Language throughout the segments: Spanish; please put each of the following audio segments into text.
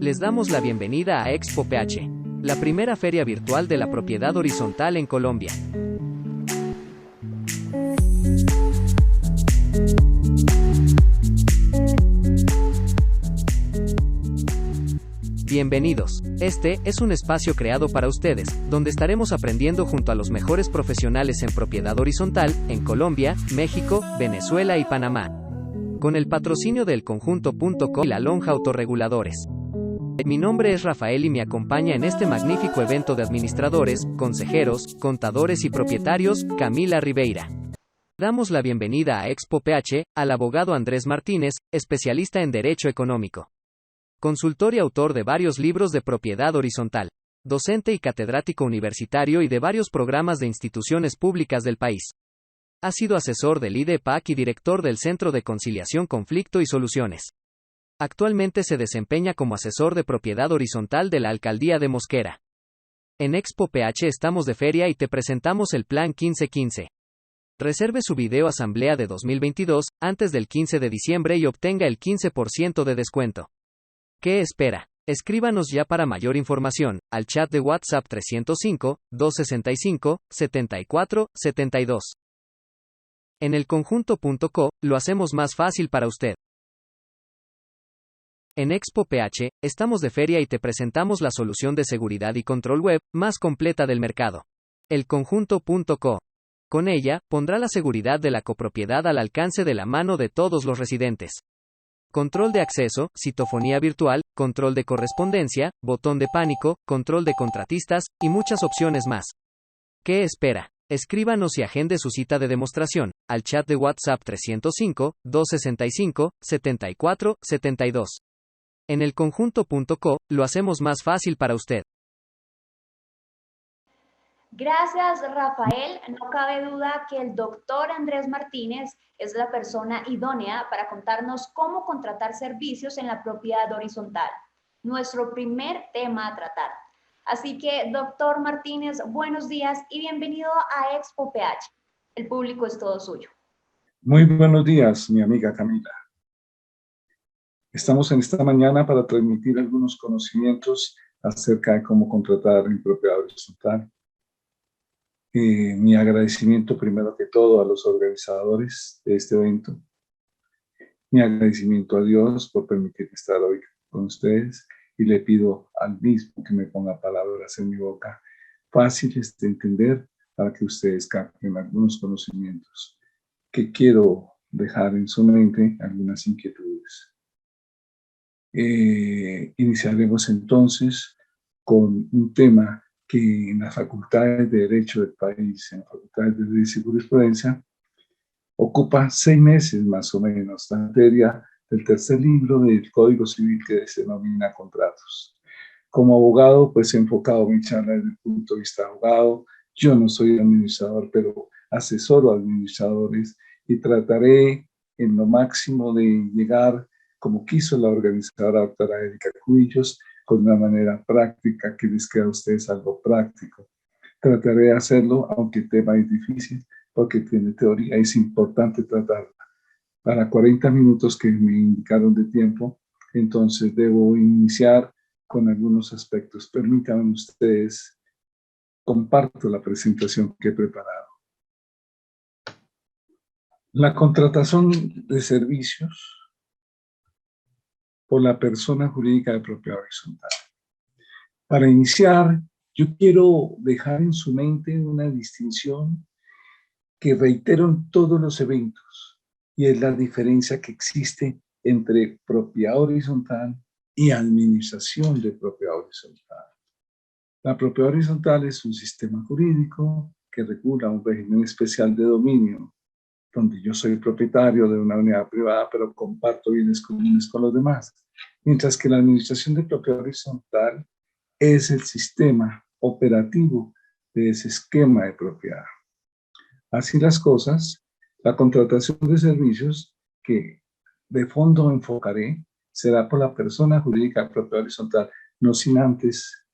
Les damos la bienvenida a Expo PH, la primera feria virtual de la propiedad horizontal en Colombia. Bienvenidos. Este es un espacio creado para ustedes, donde estaremos aprendiendo junto a los mejores profesionales en propiedad horizontal, en Colombia, México, Venezuela y Panamá. Con el patrocinio del Conjunto.co y la Lonja Autorreguladores. Mi nombre es Rafael y me acompaña en este magnífico evento de administradores, consejeros, contadores y propietarios, Camila Ribeira. Damos la bienvenida a Expo PH, al abogado Andrés Martínez, especialista en Derecho Económico. Consultor y autor de varios libros de propiedad horizontal. Docente y catedrático universitario y de varios programas de instituciones públicas del país. Ha sido asesor del IDEPAC y director del Centro de Conciliación, Conflicto y Soluciones. Actualmente se desempeña como asesor de propiedad horizontal de la Alcaldía de Mosquera. En Expo PH estamos de feria y te presentamos el Plan 1515. Reserve su video asamblea de 2022 antes del 15 de diciembre y obtenga el 15% de descuento. ¿Qué espera? Escríbanos ya para mayor información, al chat de WhatsApp 305-265-7472. En el Conjunto.co, lo hacemos más fácil para usted. En Expo PH, estamos de feria y te presentamos la solución de seguridad y control web más completa del mercado. El Conjunto.co. Con ella, pondrá la seguridad de la copropiedad al alcance de la mano de todos los residentes. Control de acceso, citofonía virtual, control de correspondencia, botón de pánico, control de contratistas, y muchas opciones más. ¿Qué espera? Escríbanos y agende su cita de demostración, al chat de WhatsApp 305-265-7472. En el Conjunto.co, lo hacemos más fácil para usted. Gracias, Rafael. No cabe duda que el doctor Andrés Martínez es la persona idónea para contarnos cómo contratar servicios en la propiedad horizontal, nuestro primer tema a tratar. Así que, doctor Martínez, buenos días y bienvenido a Expo PH. El público es todo suyo. Muy buenos días, mi amiga Camila. Estamos en esta mañana para transmitir algunos conocimientos acerca de cómo contratar en propiedad horizontal. Mi agradecimiento primero que todo a los organizadores de este evento. Mi agradecimiento a Dios por permitirme estar hoy con ustedes y le pido al mismo que me ponga palabras en mi boca fáciles de entender para que ustedes capten algunos conocimientos que quiero dejar en su mente, algunas inquietudes. Iniciaremos entonces con un tema que en las facultades de Derecho del país, en las facultades de Derecho y Jurisprudencia, ocupa 6 meses más o menos, la materia del tercer libro del Código Civil que se denomina contratos. Como abogado, pues he enfocado mi charla desde el punto de vista de abogado. Yo no soy administrador, pero asesoro a administradores y trataré en lo máximo de llegar, como quiso la organizadora doctora Erika Cubillos, con una manera práctica que les quede a ustedes algo práctico. Trataré de hacerlo, aunque el tema es difícil, porque tiene teoría, es importante tratarla. Para 40 minutos que me indicaron de tiempo, entonces debo iniciar con algunos aspectos. Permítanme ustedes, comparto la presentación que he preparado. La contratación de servicios por la persona jurídica de propiedad horizontal. Para iniciar, yo quiero dejar en su mente una distinción que reitero en todos los eventos, y es la diferencia que existe entre propiedad horizontal y administración de propiedad horizontal. La propiedad horizontal es un sistema jurídico que regula un régimen especial de dominio, donde yo soy propietario de una unidad privada, pero comparto bienes comunes con los demás. Mientras que la administración de propiedad horizontal es el sistema operativo de ese esquema de propiedad. Así las cosas, la contratación de servicios que de fondo enfocaré será por la persona jurídica de propiedad horizontal, no sin antes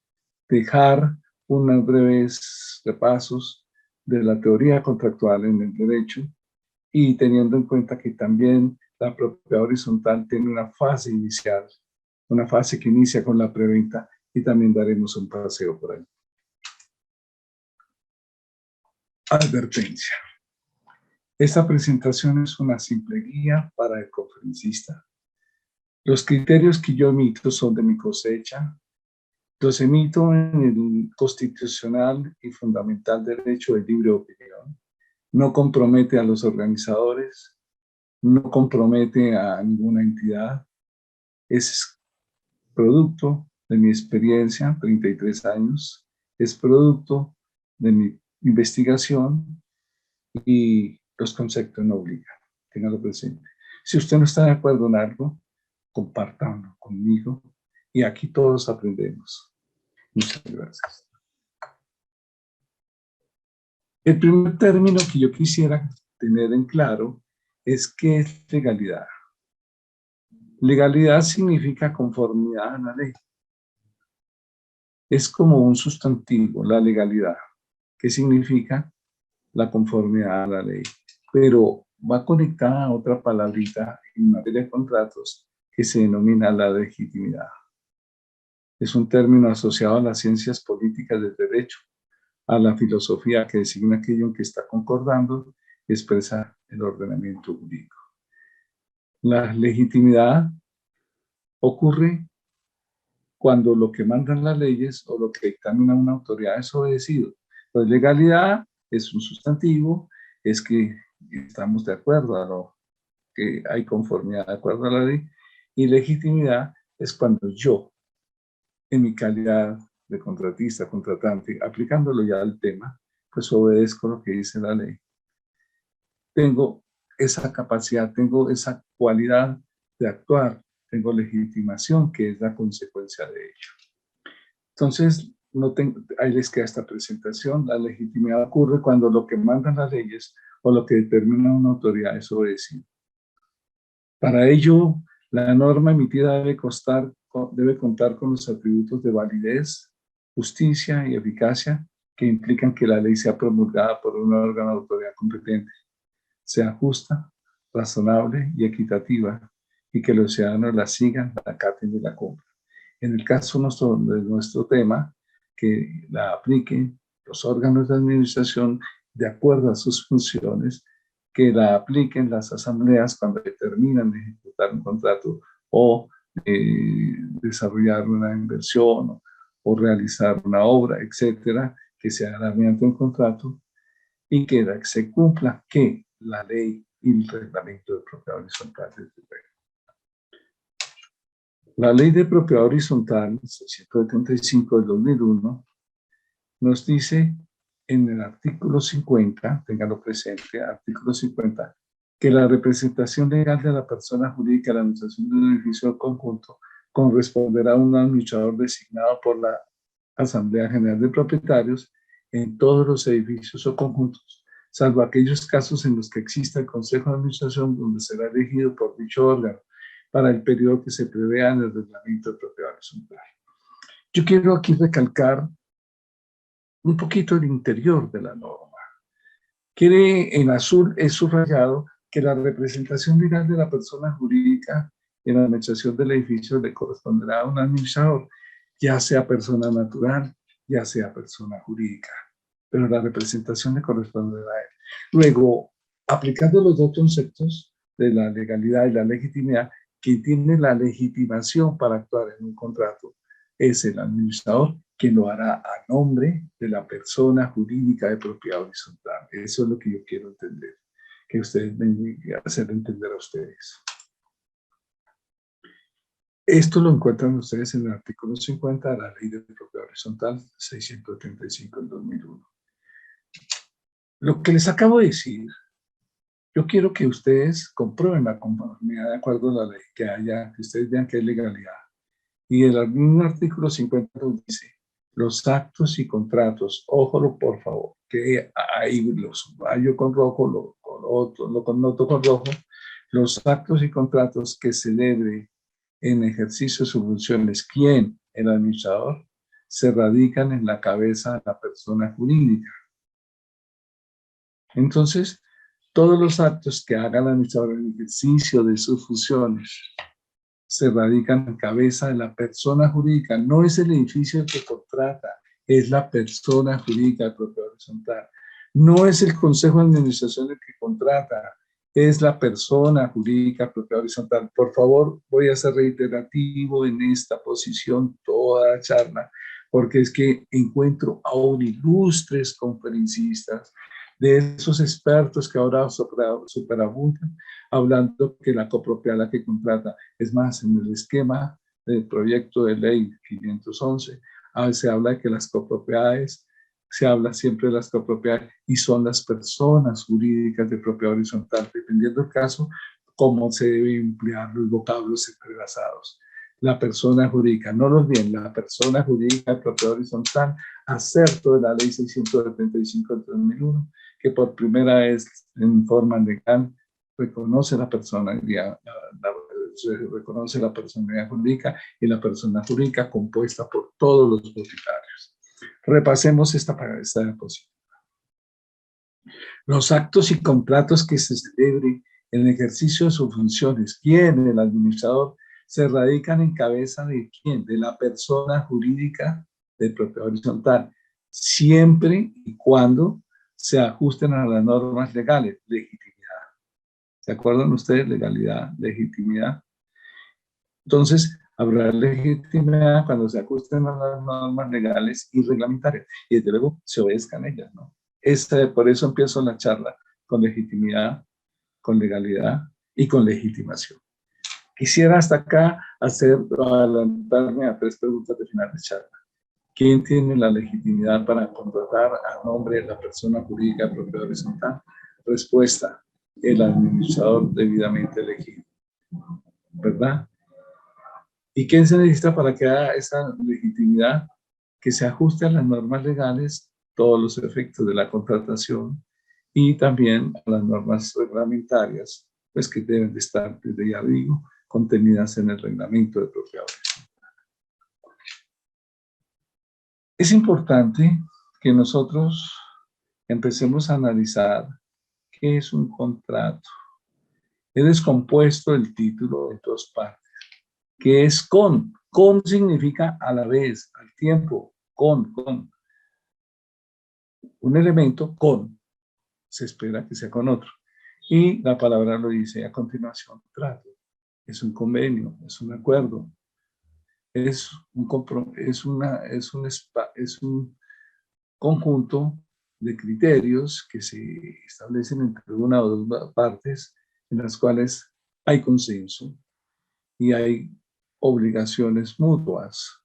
dejar unos breves repasos de la teoría contractual en el derecho y teniendo en cuenta que también la propiedad horizontal tiene una fase inicial una fase que inicia con la preventa y también daremos un paseo por ahí. Advertencia. Esta presentación es una simple guía para el conferencista. Los criterios que yo emito son de mi cosecha. Los emito en el constitucional y fundamental derecho de libre opinión. No compromete a los organizadores, no compromete a ninguna entidad. Es producto de mi experiencia, 33 años. Es producto de mi investigación y los conceptos no obligan. Ténganlo presente. Si usted no está de acuerdo en algo, compártanlo conmigo y aquí todos aprendemos. Muchas gracias. El primer término que yo quisiera tener en claro es qué es legalidad. Legalidad significa conformidad a la ley. Es como un sustantivo, la legalidad. ¿Qué significa? La conformidad a la ley. Pero va conectada a otra palabrita en materia de contratos que se denomina la legitimidad. Es un término asociado a las ciencias políticas del derecho, a la filosofía que designa aquello en que está concordando y expresa el ordenamiento jurídico. La legitimidad ocurre cuando lo que mandan las leyes o lo que dictamina una autoridad es obedecido. Pues legalidad es un sustantivo, es que estamos de acuerdo a lo que hay conformidad de acuerdo a la ley, y legitimidad es cuando yo, en mi calidad de contratista, contratante, aplicándolo ya al tema, pues obedezco lo que dice la ley. Tengo esa capacidad, tengo esa cualidad de actuar, tengo legitimación, que es la consecuencia de ello. Entonces, ahí les queda esta presentación. La legitimidad ocurre cuando lo que mandan las leyes o lo que determina una autoridad es obedecido. Para ello, la norma emitida debe contar con los atributos de validez, justicia y eficacia que implican que la ley sea promulgada por un órgano de autoridad competente, sea justa, razonable y equitativa, y que los ciudadanos la sigan, la acaten y la cumplan. En el caso de nuestro tema, que la apliquen los órganos de administración de acuerdo a sus funciones, que la apliquen las asambleas cuando determinan de ejecutar un contrato o desarrollar una inversión o realizar una obra, etcétera, que se haga mediante un contrato y que se cumpla que la ley y el reglamento de propiedad horizontal del terreno. La ley de propiedad horizontal 675 del 2001 nos dice en el artículo 50, ténganlo presente, artículo 50, que la representación legal de la persona jurídica en la administración de un edificio conjunto corresponderá a un administrador designado por la Asamblea General de Propietarios en todos los edificios o conjuntos, salvo aquellos casos en los que exista el Consejo de Administración donde será elegido por dicho órgano para el periodo que se prevea en el reglamento de propiedad horizontal. Yo quiero aquí recalcar un poquito el interior de la norma. En azul es subrayado que la representación legal de la persona jurídica en la administración del edificio le corresponderá a un administrador, ya sea persona natural, ya sea persona jurídica, pero la representación le corresponderá a él. Luego, aplicando los dos conceptos de la legalidad y la legitimidad, quien tiene la legitimación para actuar en un contrato es el administrador, que lo hará a nombre de la persona jurídica de propiedad horizontal. Eso es lo que yo quiero entender, que ustedes me hacer entender a ustedes. Esto lo encuentran ustedes en el artículo 50 de la Ley de Propiedad Horizontal 635 del 2001. Lo que les acabo de decir, yo quiero que ustedes comprueben la conformidad de acuerdo a la ley, que ustedes vean que hay legalidad. Y el mismo artículo 50 nos dice, los actos y contratos, ojo por favor, que ahí los subrayo con rojo, lo connoto con rojo, los actos y contratos que celebre en ejercicio de sus funciones, ¿quién? El administrador, se radican en la cabeza de la persona jurídica. Entonces, todos los actos que haga el administrador en ejercicio de sus funciones, se radican en cabeza de la persona jurídica. No es el edificio el que contrata, es la persona jurídica de propiedad horizontal. No es el consejo de administración el que contrata, es la persona jurídica de propiedad horizontal. Por favor, voy a ser reiterativo en esta posición toda la charla, porque es que encuentro aún ilustres conferencistas, de esos expertos que ahora superabundan, hablando que la copropiedad la que contrata. Es más, en el esquema del proyecto de ley 511, se habla de que las copropiedades, se habla siempre de las copropiedades y son las personas jurídicas de propiedad horizontal, dependiendo del caso, cómo se debe emplear los vocablos entrelazados. La persona jurídica, no los bien, la persona jurídica de propiedad horizontal, acerto de la ley 675 del 2001, que por primera vez en forma legal reconoce la personalidad, reconoce la personalidad jurídica y la persona jurídica compuesta por todos los propietarios. Repasemos esta diapositiva. Los actos y contratos que se celebren en el ejercicio de sus funciones, ¿quién? El administrador, se radican en cabeza de ¿quién? De la persona jurídica de propiedad horizontal, siempre y cuando se ajusten a las normas legales. Legitimidad. ¿Se acuerdan ustedes? Legalidad, legitimidad. Entonces, habrá legitimidad cuando se ajusten a las normas legales y reglamentarias. Y desde luego se obedezcan ellas, ¿no? Por eso empiezo la charla con legitimidad, con legalidad y con legitimación. Quisiera hasta acá adelantarme a 3 preguntas de final de charla. ¿Quién tiene la legitimidad para contratar a nombre de la persona jurídica de propiedad horizontal? Respuesta: el administrador debidamente elegido. ¿Verdad? ¿Y quién se necesita para que haga esa legitimidad? Que se ajuste a las normas legales, todos los efectos de la contratación, y también a las normas reglamentarias, pues que deben de estar, desde ya digo, contenidas en el reglamento de propiedad horizontal. Es importante que nosotros empecemos a analizar qué es un contrato. He descompuesto el título en 2 partes. ¿Qué es con? Con significa a la vez, al tiempo, con. Un elemento con, se espera que sea con otro. Y la palabra lo dice a continuación, trato. Es un convenio, es un acuerdo, es un conjunto de criterios que se establecen entre una o 2 partes en las cuales hay consenso y hay obligaciones mutuas,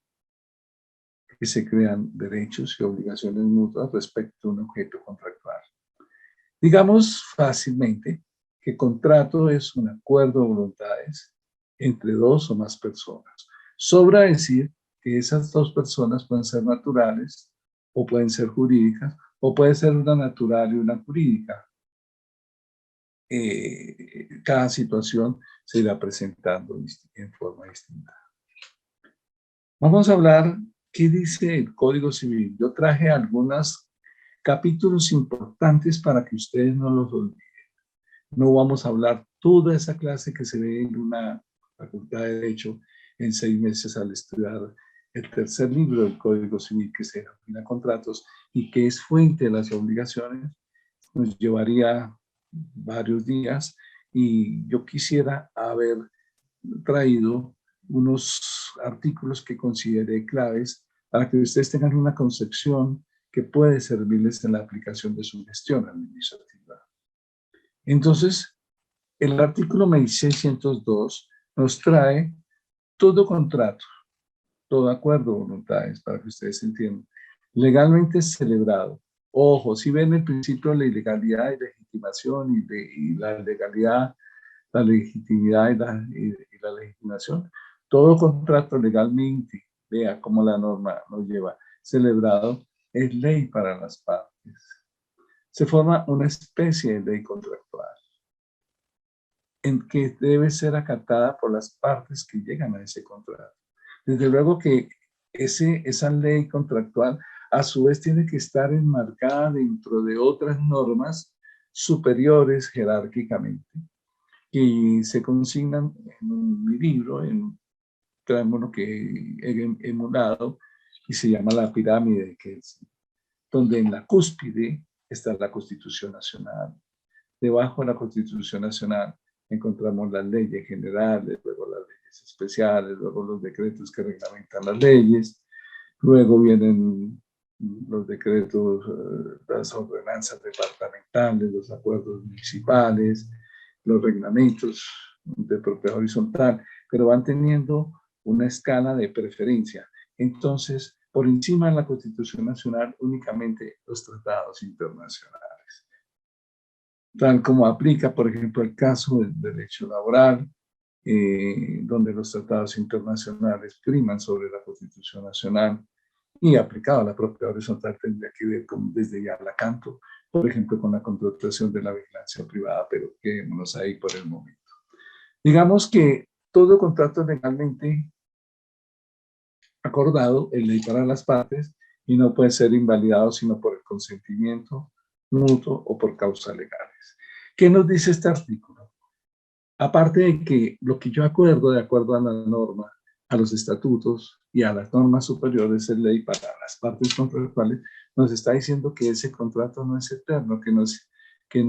que se crean derechos y obligaciones mutuas respecto a un objeto contractual. Digamos fácilmente que contrato es un acuerdo de voluntades entre 2 o más personas. Sobra decir que esas 2 personas pueden ser naturales o pueden ser jurídicas o puede ser una natural y una jurídica. Cada situación se irá presentando en forma distinta. Vamos a hablar qué dice el Código Civil. Yo traje algunos capítulos importantes para que ustedes no los olviden. No vamos a hablar toda esa clase que se ve en una facultad de Derecho en 6 meses al estudiar el tercer libro del Código Civil, que se denomina Contratos y que es fuente de las obligaciones. Nos llevaría varios días y yo quisiera haber traído unos artículos que consideré claves para que ustedes tengan una concepción que puede servirles en la aplicación de su gestión administrativa. Entonces, el artículo 1602 nos trae todo contrato, todo acuerdo de voluntades, para que ustedes entiendan, legalmente celebrado. Ojo, si ven el principio de la ilegalidad y legitimación y la legalidad, la legitimidad y la legitimación, todo contrato legalmente, vea cómo la norma nos lleva, celebrado, es ley para las partes. Se forma una especie de ley contractual en que debe ser acatada por las partes que llegan a ese contrato. Desde luego que esa ley contractual a su vez tiene que estar enmarcada dentro de otras normas superiores jerárquicamente que se consignan en mi libro, traemos lo que he emulado y se llama la pirámide de Kelsen, donde en la cúspide está la Constitución Nacional. Debajo de la Constitución Nacional encontramos las leyes generales, luego las leyes especiales, luego los decretos que reglamentan las leyes, luego vienen los decretos, las ordenanzas departamentales, los acuerdos municipales, los reglamentos de propiedad horizontal, pero van teniendo una escala de preferencia. Entonces, por encima de la Constitución Nacional, únicamente los tratados internacionales. Tal como aplica, por ejemplo, el caso del derecho laboral, donde los tratados internacionales priman sobre la Constitución Nacional, y aplicado a la propiedad horizontal tendría que ver con, desde ya la canto, por ejemplo, con la contratación de la vigilancia privada, pero quedémonos ahí por el momento. Digamos que todo contrato legalmente acordado es ley para las partes y no puede ser invalidado sino por el consentimiento mutuo o por causas legales. ¿Qué nos dice este artículo? Aparte de que lo que yo acuerdo, de acuerdo a la norma, a los estatutos y a las normas superiores es ley para las partes contractuales, nos está diciendo que ese contrato no es eterno, que no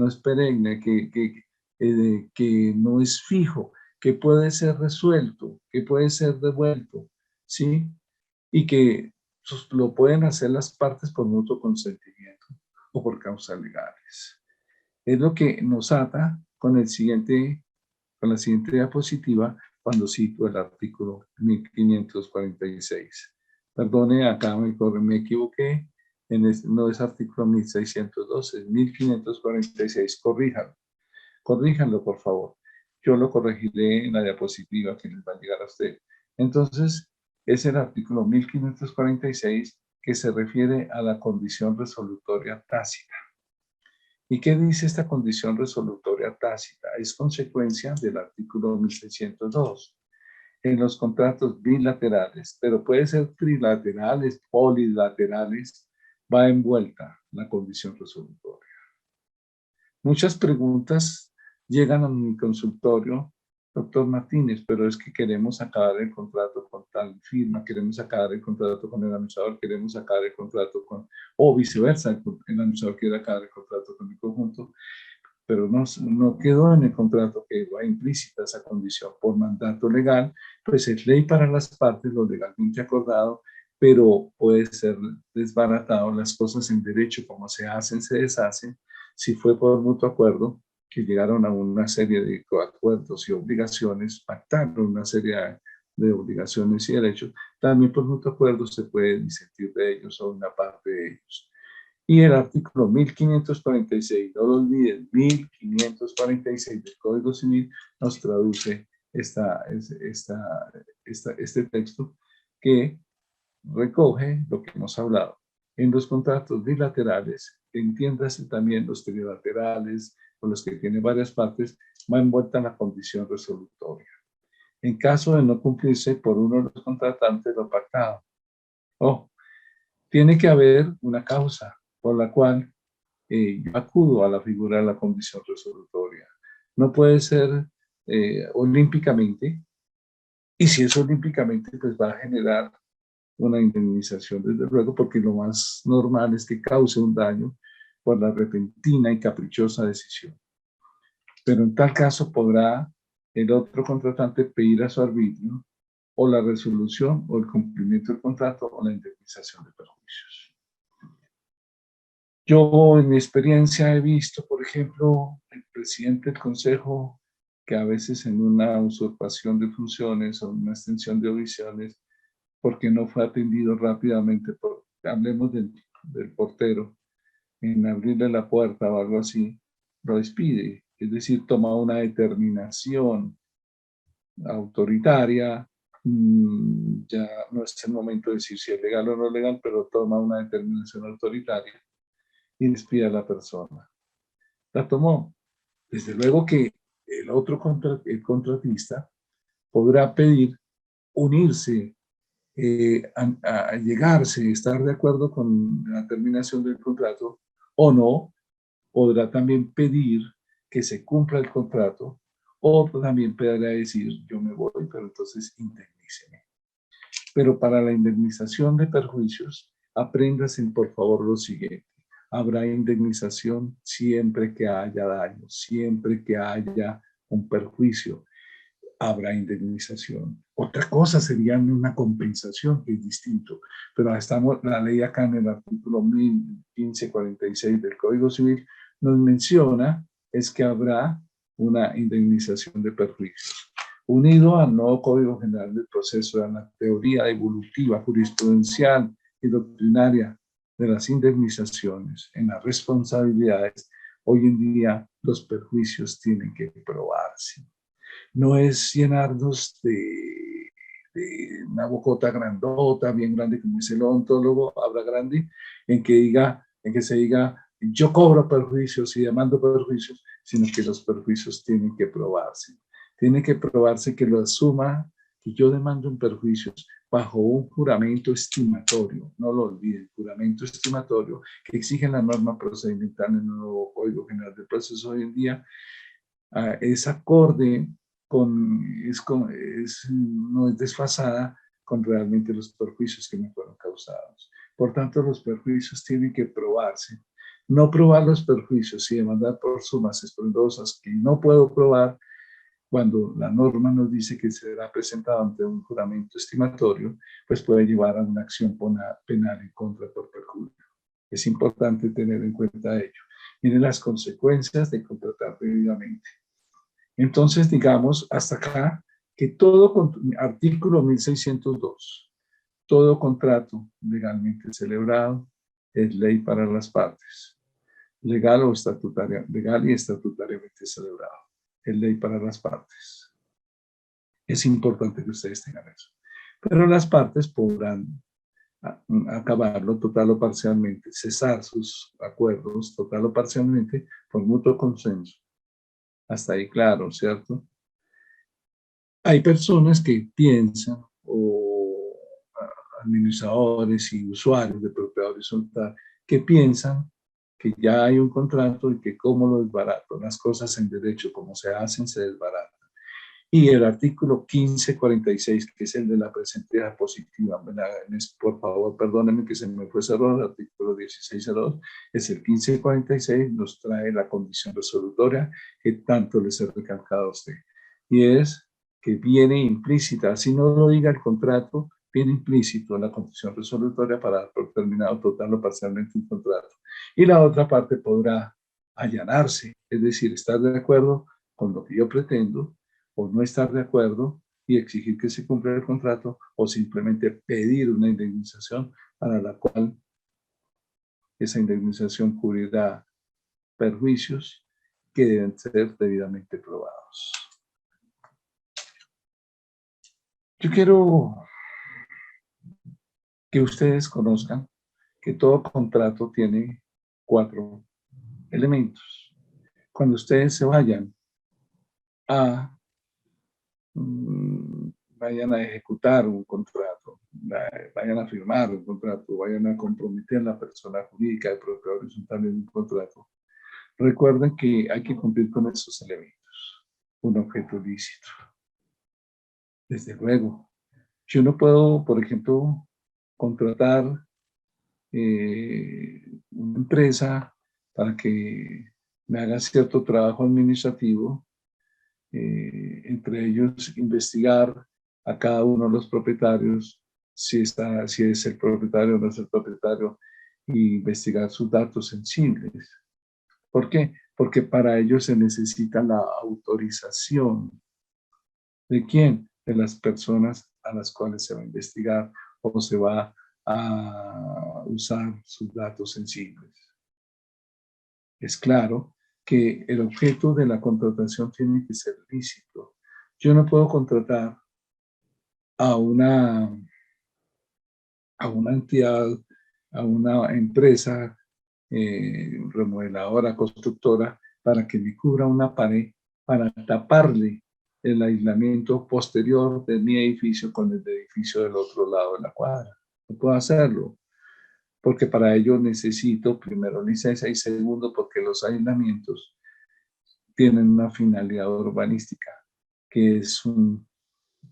es perenne, que no es fijo, que puede ser resuelto, que puede ser devuelto, ¿sí? Y que lo pueden hacer las partes por mutuo consentimiento o por causas legales. Es lo que nos ata con la siguiente diapositiva cuando cito el artículo 1546. Perdone, acá me equivoqué, no es artículo 1612, es 1546, corríjanlo por favor. Yo lo corregiré en la diapositiva que les va a llegar a usted. Entonces, es el artículo 1546 que se refiere a la condición resolutoria tácita. ¿Y qué dice esta condición resolutoria tácita? Es consecuencia del artículo 1602. En los contratos bilaterales, pero puede ser trilaterales, polilaterales, va envuelta la condición resolutoria. Muchas preguntas llegan a mi consultorio, doctor Martínez, pero es que queremos acabar el contrato con tal firma, queremos acabar el contrato con el administrador, queremos acabar el contrato con, o viceversa, el administrador quiere acabar el contrato con el conjunto, pero no quedó en el contrato que va implícita esa condición por mandato legal, pues es ley para las partes, lo legalmente acordado, pero puede ser desbaratado las cosas en derecho, como se hacen, se deshacen, si fue por mutuo acuerdo, que llegaron a una serie de acuerdos y obligaciones, pactaron una serie de obligaciones y derechos, también por mutuo acuerdo se puede disentir de ellos o una parte de ellos. Y el artículo 1546, no lo olviden, 1546 del Código Civil nos traduce este texto que recoge lo que hemos hablado. En los contratos bilaterales, entiéndase también los trilaterales o los que tienen varias partes, va envuelta en la condición resolutoria. En caso de no cumplirse por uno de los contratantes lo pactado, tiene que haber una causa por la cual yo acudo a la figura de la condición resolutoria. No puede ser olímpicamente, y si es olímpicamente, pues va a generar una indemnización, desde luego, porque lo más normal es que cause un daño por la repentina y caprichosa decisión. Pero en tal caso podrá el otro contratante pedir a su arbitrio o la resolución o el cumplimiento del contrato o la indemnización de perjuicios. Yo en mi experiencia he visto, por ejemplo, el presidente del consejo que a veces en una usurpación de funciones o una extensión de omisiones, porque no fue atendido rápidamente, hablemos del portero, en abrirle la puerta o algo así, lo despide. Es decir, toma una determinación autoritaria, ya no es el momento de decir si es legal o no legal, pero toma una determinación autoritaria y despide a la persona. La tomó. Desde luego que el otro el contratista podrá pedir unirse, a llegarse, estar de acuerdo con la terminación del contrato o no, podrá también pedir que se cumpla el contrato O también podría decir, yo me voy, pero entonces indemníceme. Pero para la indemnización de perjuicios, apréndase por favor lo siguiente. Habrá indemnización siempre que haya daño, siempre que haya un perjuicio, habrá indemnización. Otra cosa sería una compensación, que es distinto. Pero estamos, la ley acá en el artículo 1546 del Código Civil nos menciona es que habrá una indemnización de perjuicios. Unido al nuevo Código General del Proceso, a la teoría evolutiva, jurisprudencial y doctrinaria de las indemnizaciones en las responsabilidades, hoy en día los perjuicios tienen que probarse. No es llenarnos de una bocota grandota, bien grande, como dice el odontólogo, habla grande, en que se diga, yo cobro perjuicios y demando perjuicios, sino que los perjuicios tienen que probarse. Tiene que probarse que lo asuma, que yo demando en perjuicios bajo un juramento estimatorio, no lo olviden, juramento estimatorio que exige la norma procedimental en el nuevo Código General del Proceso hoy en día, es acorde no es desfasada con realmente los perjuicios que me fueron causados. Por tanto, los perjuicios tienen que probarse. No probar los perjuicios y demandar por sumas estrondosas que no puedo probar cuando la norma nos dice que será presentado ante un juramento estimatorio, pues puede llevar a una acción penal en contra por perjuicio. Es importante tener en cuenta ello. Miren las consecuencias de contratar debidamente. Entonces, digamos, hasta acá, que todo, artículo 1602, todo contrato legalmente celebrado es ley para las partes, legal y estatutariamente celebrado, es ley para las partes. Es importante que ustedes tengan eso. Pero las partes podrán acabarlo total o parcialmente, cesar sus acuerdos total o parcialmente por mutuo consenso. Hasta ahí claro, ¿cierto? Hay personas que piensan, o administradores y usuarios de propiedad horizontal, que piensan que ya hay un contrato y que cómo lo desbarato. Las cosas en derecho, como se hacen, se desbaratan. Y el artículo 1546, que es el de la presente diapositiva, por favor, perdónenme que se me fue ese error, el artículo 1602, es el 1546, nos trae la condición resolutoria que tanto les he recalcado a usted. Y es que viene implícita, así no lo diga el contrato, viene implícito en la condición resolutoria para dar por terminado total o parcialmente un contrato. Y la otra parte podrá allanarse, es decir, estar de acuerdo con lo que yo pretendo, o no estar de acuerdo y exigir que se cumpla el contrato, o simplemente pedir una indemnización para la cual esa indemnización cubrirá perjuicios que deben ser debidamente probados. Yo quiero que ustedes conozcan que todo contrato tiene 4 elementos. Cuando ustedes se vayan a ejecutar un contrato, vayan a firmar un contrato, vayan a comprometer a la persona jurídica de propiedad horizontal en un contrato, recuerden que hay que cumplir con esos elementos. Un objeto lícito. Desde luego, yo no puedo, por ejemplo, contratar una empresa para que me haga cierto trabajo administrativo, entre ellos investigar a cada uno de los propietarios, si es el propietario o no es el propietario, y investigar sus datos sensibles. ¿Por qué? Porque para ello se necesita la autorización. ¿De quién? De las personas a las cuales se va a investigar o se va a usar sus datos sensibles. Es claro que el objeto de la contratación tiene que ser lícito. Yo no puedo contratar a una entidad, a una empresa remodeladora, constructora, para que me cubra una pared, para taparle el aislamiento posterior de mi edificio con el edificio del otro lado de la cuadra. No puedo hacerlo, porque para ello necesito, primero, licencia, y segundo, porque los aislamientos tienen una finalidad urbanística, que es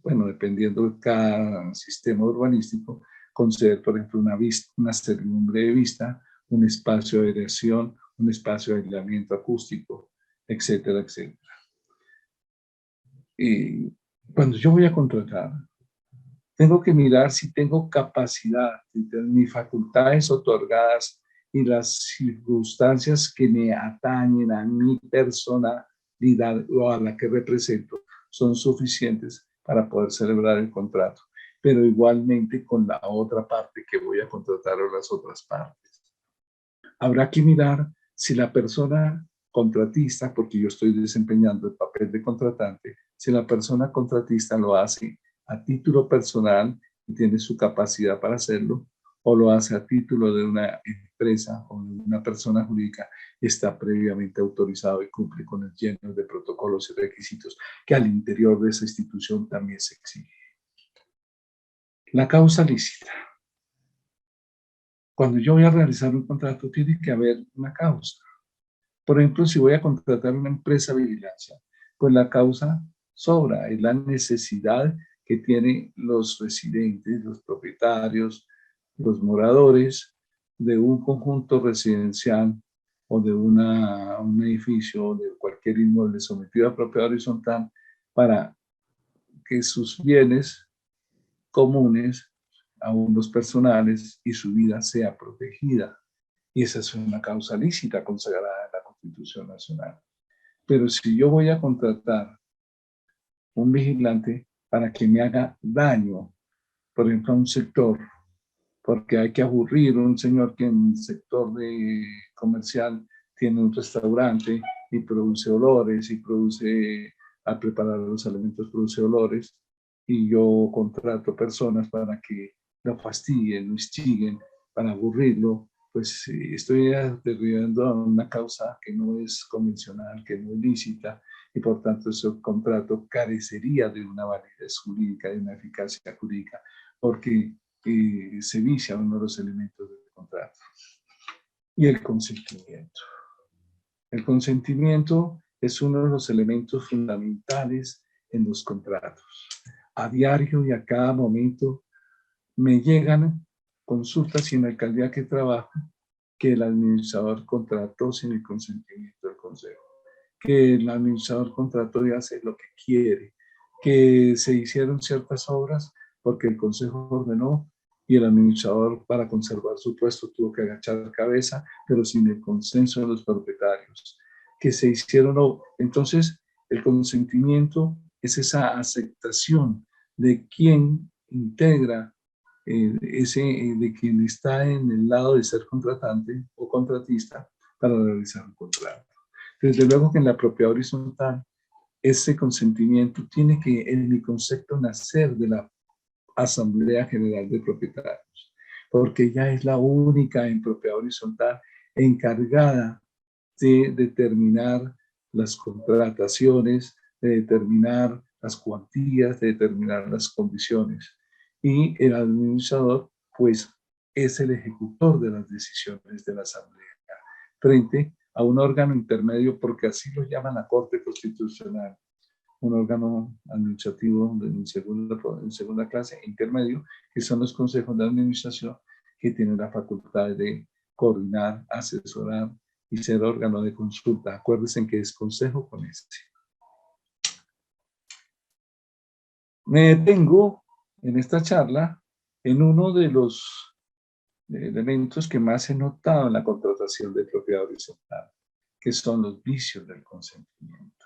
bueno, dependiendo de cada sistema urbanístico, conceder, por ejemplo, una servidumbre de vista, un espacio de aireación, un espacio de aislamiento acústico, etcétera, etcétera. Y cuando yo voy a contratar, tengo que mirar si tengo capacidad, mis facultades otorgadas y las circunstancias que me atañen a mi personalidad o a la que represento son suficientes para poder celebrar el contrato, pero igualmente con la otra parte que voy a contratar o las otras partes. Habrá que mirar si la persona contratista, porque yo estoy desempeñando el papel de contratante, si la persona contratista lo hace a título personal y tiene su capacidad para hacerlo, o lo hace a título de una empresa o de una persona jurídica, está previamente autorizado y cumple con el lleno de protocolos y requisitos que al interior de esa institución también se exige. La causa lícita. Cuando yo voy a realizar un contrato, tiene que haber una causa. Por ejemplo, si voy a contratar una empresa de vigilancia, pues la causa sobra, es la necesidad que tienen los residentes, los propietarios, los moradores de un conjunto residencial o de un edificio o de cualquier inmueble sometido a propiedad horizontal para que sus bienes comunes, aún los personales, y su vida sea protegida. Y esa es una causa lícita consagrada en la Constitución Nacional. Pero si yo voy a contratar un vigilante para que me haga daño, por ejemplo, a un sector, porque hay que aburrir a un señor que en el sector comercial tiene un restaurante y produce olores y produce, al preparar los alimentos, produce olores, y yo contrato personas para que lo fastidien, lo instiguen, para aburrirlo, pues estoy derribando a una causa que no es convencional, que no es lícita, y por tanto ese contrato carecería de una validez jurídica, de una eficacia jurídica, porque se vicia uno de los elementos del contrato. Y el consentimiento. El consentimiento es uno de los elementos fundamentales en los contratos. A diario y a cada momento me llegan consultas y en la alcaldía que trabajo que el administrador contrató sin el consentimiento del consejo, que el administrador contrató y hace lo que quiere, que se hicieron ciertas obras porque el consejo ordenó y el administrador, para conservar su puesto, tuvo que agachar la cabeza, pero sin el consenso de los propietarios, que se hicieron. Entonces, el consentimiento es esa aceptación de quien integra, de quien está en el lado de ser contratante o contratista para realizar un contrato. Desde luego que en la propiedad horizontal, ese consentimiento tiene que, en mi concepto, nacer de la Asamblea General de Propietarios, porque ella es la única en propiedad horizontal encargada de determinar las contrataciones, de determinar las cuantías, de determinar las condiciones. Y el administrador, pues, es el ejecutor de las decisiones de la Asamblea frente a un órgano intermedio, porque así lo llama la Corte Constitucional, un órgano administrativo en segunda clase, intermedio, que son los consejos de administración, que tienen la facultad de coordinar, asesorar y ser órgano de consulta. Acuérdense que es consejo con este. Me detengo en esta charla en uno de los elementos que más he notado en la contratación de propiedad horizontal, que son los vicios del consentimiento.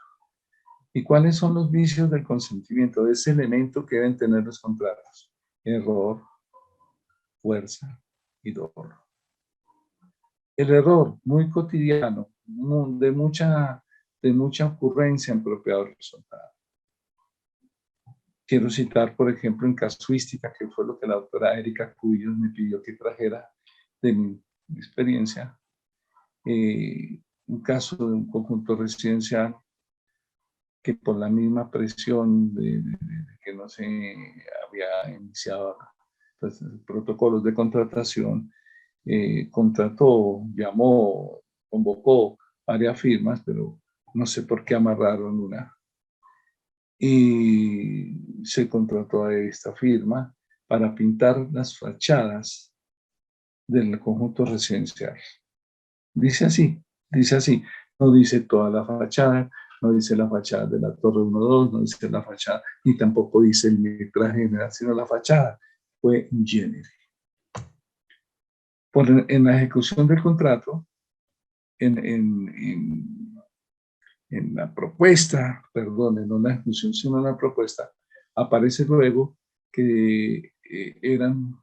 ¿Y cuáles son los vicios del consentimiento? De ese elemento que deben tener los contratos: error, fuerza y dolor. El error, muy cotidiano, de mucha ocurrencia en propiedad horizontal. Quiero citar, por ejemplo, en casuística, que fue lo que la doctora Erika Cubillos me pidió que trajera de mi experiencia, un caso de un conjunto residencial que por la misma presión de que no se había iniciado pues, protocolos de contratación, contrató, llamó, convocó varias firmas, pero no sé por qué amarraron una, y se contrató a esta firma para pintar las fachadas del conjunto residencial. Dice así, no dice toda la fachada, no dice la fachada de la Torre 1-2, no dice la fachada, ni tampoco dice el metraje general, sino la fachada. Fue in genere. En la ejecución del contrato, en la propuesta, perdón, no la ejecución, sino en la propuesta, aparece luego que eran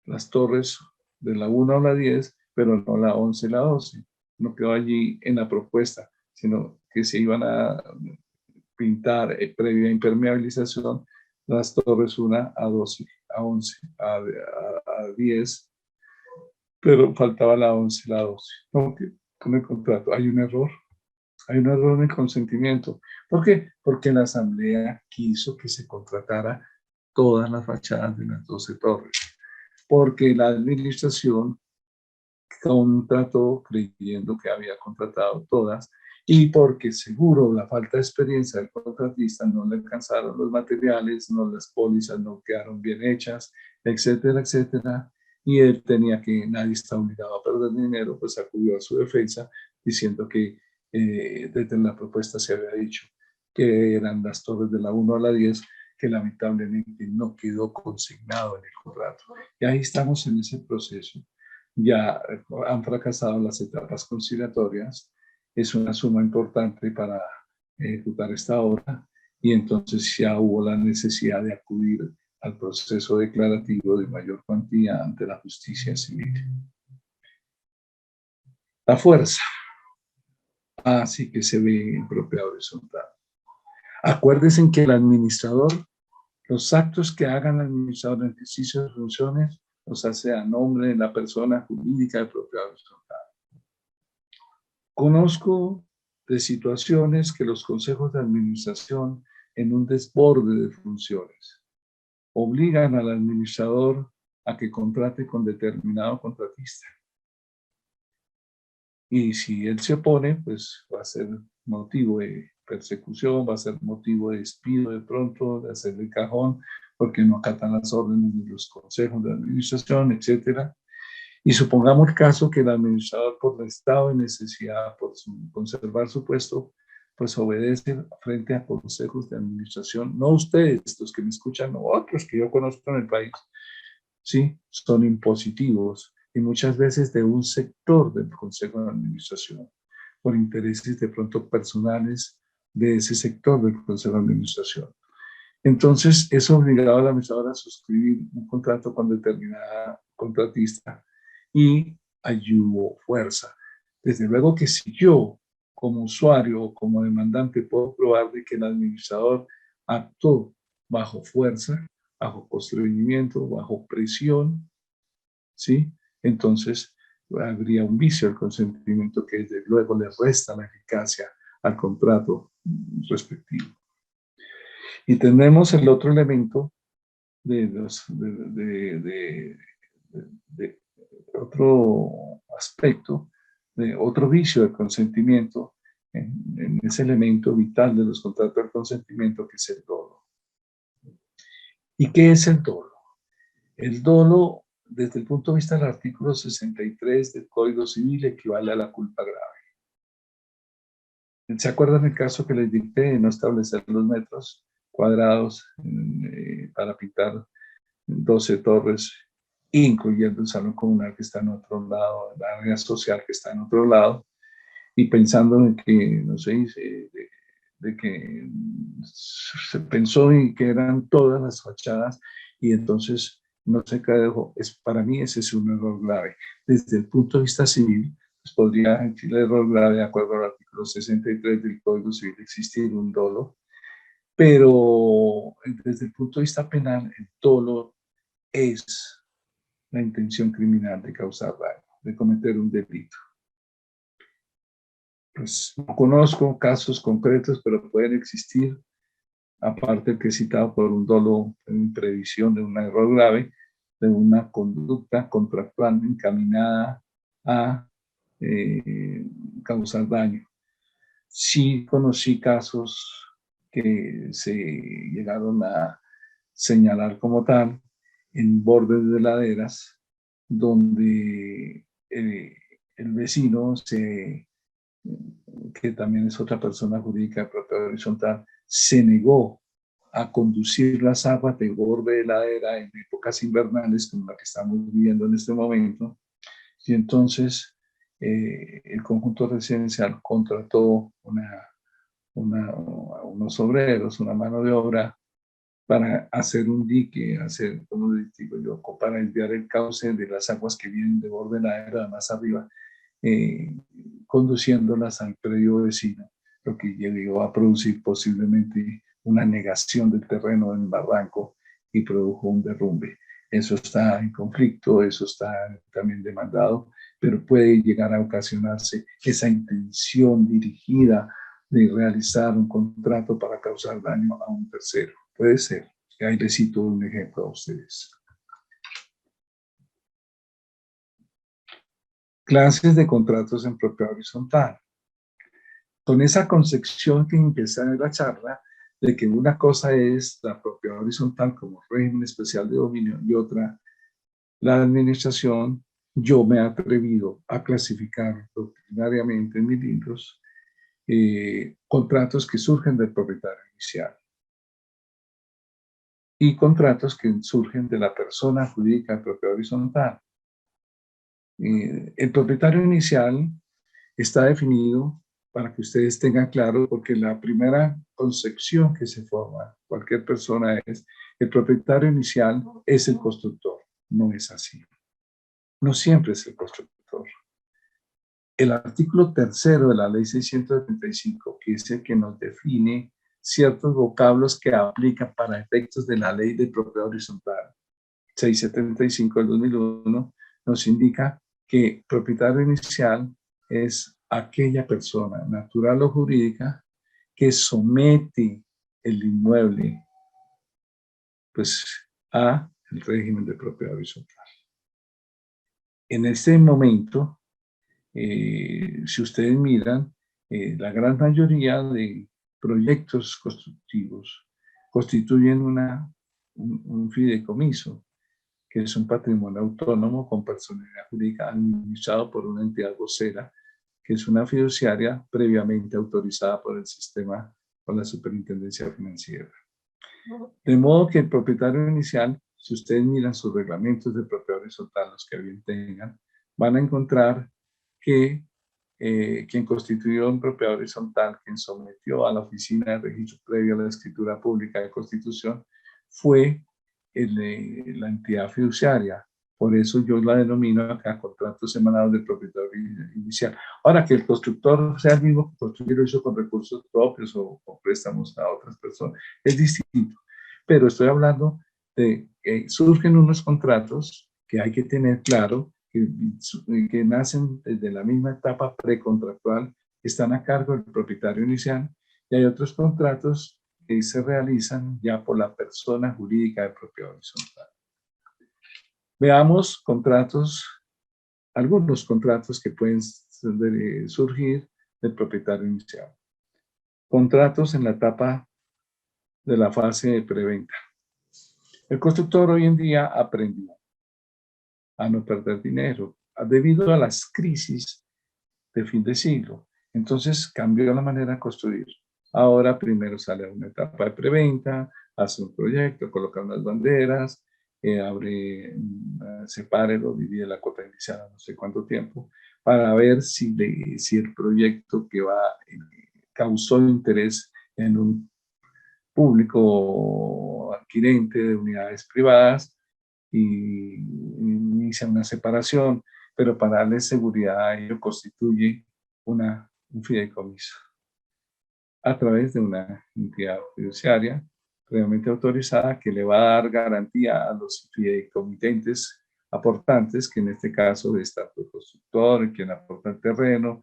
las torres de la 1 a la 10, pero no la 11 y la 12. No quedó allí en la propuesta, sino que se iban a pintar previa impermeabilización las torres 1 a 12, a 11, a 10, pero faltaba la 11 y la 12. No, con el contrato hay un error. Hay un error en el consentimiento. ¿Por qué? Porque la Asamblea quiso que se contratara todas las fachadas de las 12 torres. Porque la administración contrató creyendo que había contratado todas y porque seguro la falta de experiencia del contratista no le alcanzaron los materiales, no las pólizas no quedaron bien hechas, etcétera, etcétera. Y él tenía que, nadie está obligado a perder dinero, pues acudió a su defensa diciendo que desde la propuesta se había dicho que eran las torres de la 1 a la 10, que lamentablemente no quedó consignado en el contrato. Y ahí estamos en ese proceso. Ya han fracasado las etapas conciliatorias, es una suma importante para ejecutar esta obra y entonces ya hubo la necesidad de acudir al proceso declarativo de mayor cuantía ante la justicia civil. La fuerza, así que se ve en propia horizontal. Acuérdense en que el administrador, los actos que hagan el administrador en ejercicio de funciones, los hace a nombre de la persona jurídica de propiedad horizontal. Conozco de situaciones que los consejos de administración, en un desborde de funciones, obligan al administrador a que contrate con determinado contratista. Y si él se opone, pues va a ser motivo de persecución, va a ser motivo de despido de pronto, de hacerle cajón, porque no acatan las órdenes de los consejos de administración, etcétera. Y supongamos el caso que el administrador, por el estado de necesidad, por conservar su puesto, pues obedece frente a consejos de administración, no ustedes, los que me escuchan, no otros que yo conozco en el país, sí, son impositivos y muchas veces de un sector del consejo de administración, por intereses de pronto personales de ese sector del consejo de administración. Entonces, es obligado al administrador a suscribir un contrato con determinada contratista y allí hubo fuerza. Desde luego que si yo, como usuario o como demandante, puedo probar de que el administrador actuó bajo fuerza, bajo constreñimiento, bajo presión, ¿sí? Entonces, habría un vicio del consentimiento que desde luego le resta la eficacia al contrato respectivo. Y tenemos el otro elemento de otro aspecto, de otro vicio del consentimiento, en ese elemento vital de los contratos del consentimiento, que es el dolo. ¿Y qué es el dolo? El dolo, desde el punto de vista del artículo 63 del Código Civil, equivale a la culpa grave. ¿Se acuerdan el caso que les dicté de no establecer los metros cuadrados para pintar 12 torres, incluyendo el salón comunal que está en otro lado, el área social que está en otro lado, y pensando en que, no sé, de que se pensó en que eran todas las fachadas y entonces no se quedó. Para mí ese es un error grave. Desde el punto de vista civil, pues podría existir el error grave de acuerdo al artículo 63 del Código Civil existir un dolo, pero desde el punto de vista penal, el dolo es la intención criminal de causar daño, de cometer un delito. Pues no conozco casos concretos, pero pueden existir, aparte del que he citado por un dolo en previsión de un error grave, de una conducta contractual encaminada a causar daño. Sí conocí casos que se llegaron a señalar como tal en bordes de laderas donde el vecino que también es otra persona jurídica de propiedad horizontal, se negó a conducir las aguas de borde de ladera en épocas invernales como la que estamos viviendo en este momento. Y entonces el conjunto residencial contrató unos obreros, una mano de obra para hacer un dique, como digo yo, para desviar el cauce de las aguas que vienen de borde de ladera más arriba, eh, conduciéndolas al predio vecino, lo que llegó a producir posiblemente una negación del terreno en el barranco y produjo un derrumbe. Eso está en conflicto, eso está también demandado, pero puede llegar a ocasionarse esa intención dirigida de realizar un contrato para causar daño a un tercero. Puede ser. Ahí les cito un ejemplo a ustedes. Clases de contratos en propiedad horizontal. Con esa concepción que empieza en la charla, de que una cosa es la propiedad horizontal como régimen especial de dominio y otra la administración, yo me he atrevido a clasificar doctrinariamente en mis libros contratos que surgen del propietario inicial y contratos que surgen de la persona jurídica de propiedad horizontal. El propietario inicial está definido para que ustedes tengan claro, porque la primera concepción que se forma cualquier persona es el propietario inicial es el constructor. No es así. No siempre es el constructor. El artículo tercero de la ley 675, que es el que nos define ciertos vocablos que aplican para efectos de la ley de propiedad horizontal, 675 del 2001, nos indica que propietario inicial es aquella persona, natural o jurídica, que somete el inmueble pues, a el régimen de propiedad horizontal. En este momento, si ustedes miran, la gran mayoría de proyectos constructivos constituyen un fideicomiso, que es un patrimonio autónomo con personalidad jurídica administrado por una entidad vocera, que es una fiduciaria previamente autorizada por el sistema, por la Superintendencia Financiera. De modo que el propietario inicial, si ustedes miran sus reglamentos de propiedad horizontal, los que bien tengan, van a encontrar que quien constituyó un propiedad horizontal, quien sometió a la oficina de registro previo a la escritura pública de constitución, fue la entidad fiduciaria. Por eso yo la denomino acá contratos emanados del propietario inicial. Ahora, que el constructor sea el mismo que construyó, lo hizo con recursos propios o préstamos a otras personas, es distinto. Pero estoy hablando de que surgen unos contratos que hay que tener claro, que nacen desde la misma etapa precontractual, que están a cargo del propietario inicial, y hay otros contratos que se realizan ya por la persona jurídica de propiedad horizontal. Veamos algunos contratos que pueden surgir del propietario inicial. Contratos en la etapa de la fase de preventa. El constructor hoy en día aprendió a no perder dinero debido a las crisis de fin de siglo. Entonces cambió la manera de construir. Ahora primero sale a una etapa de preventa, hace un proyecto, coloca unas banderas, sepárelo, divide la cuota inicial a no sé cuánto tiempo, para ver si el proyecto que causó interés en un público adquirente de unidades privadas y inicia una separación, pero para darle seguridad a ello constituye un fideicomiso a través de una entidad fiduciaria previamente autorizada que le va a dar garantía a los fideicomitentes aportantes, que en este caso está el constructor, quien aporta el terreno,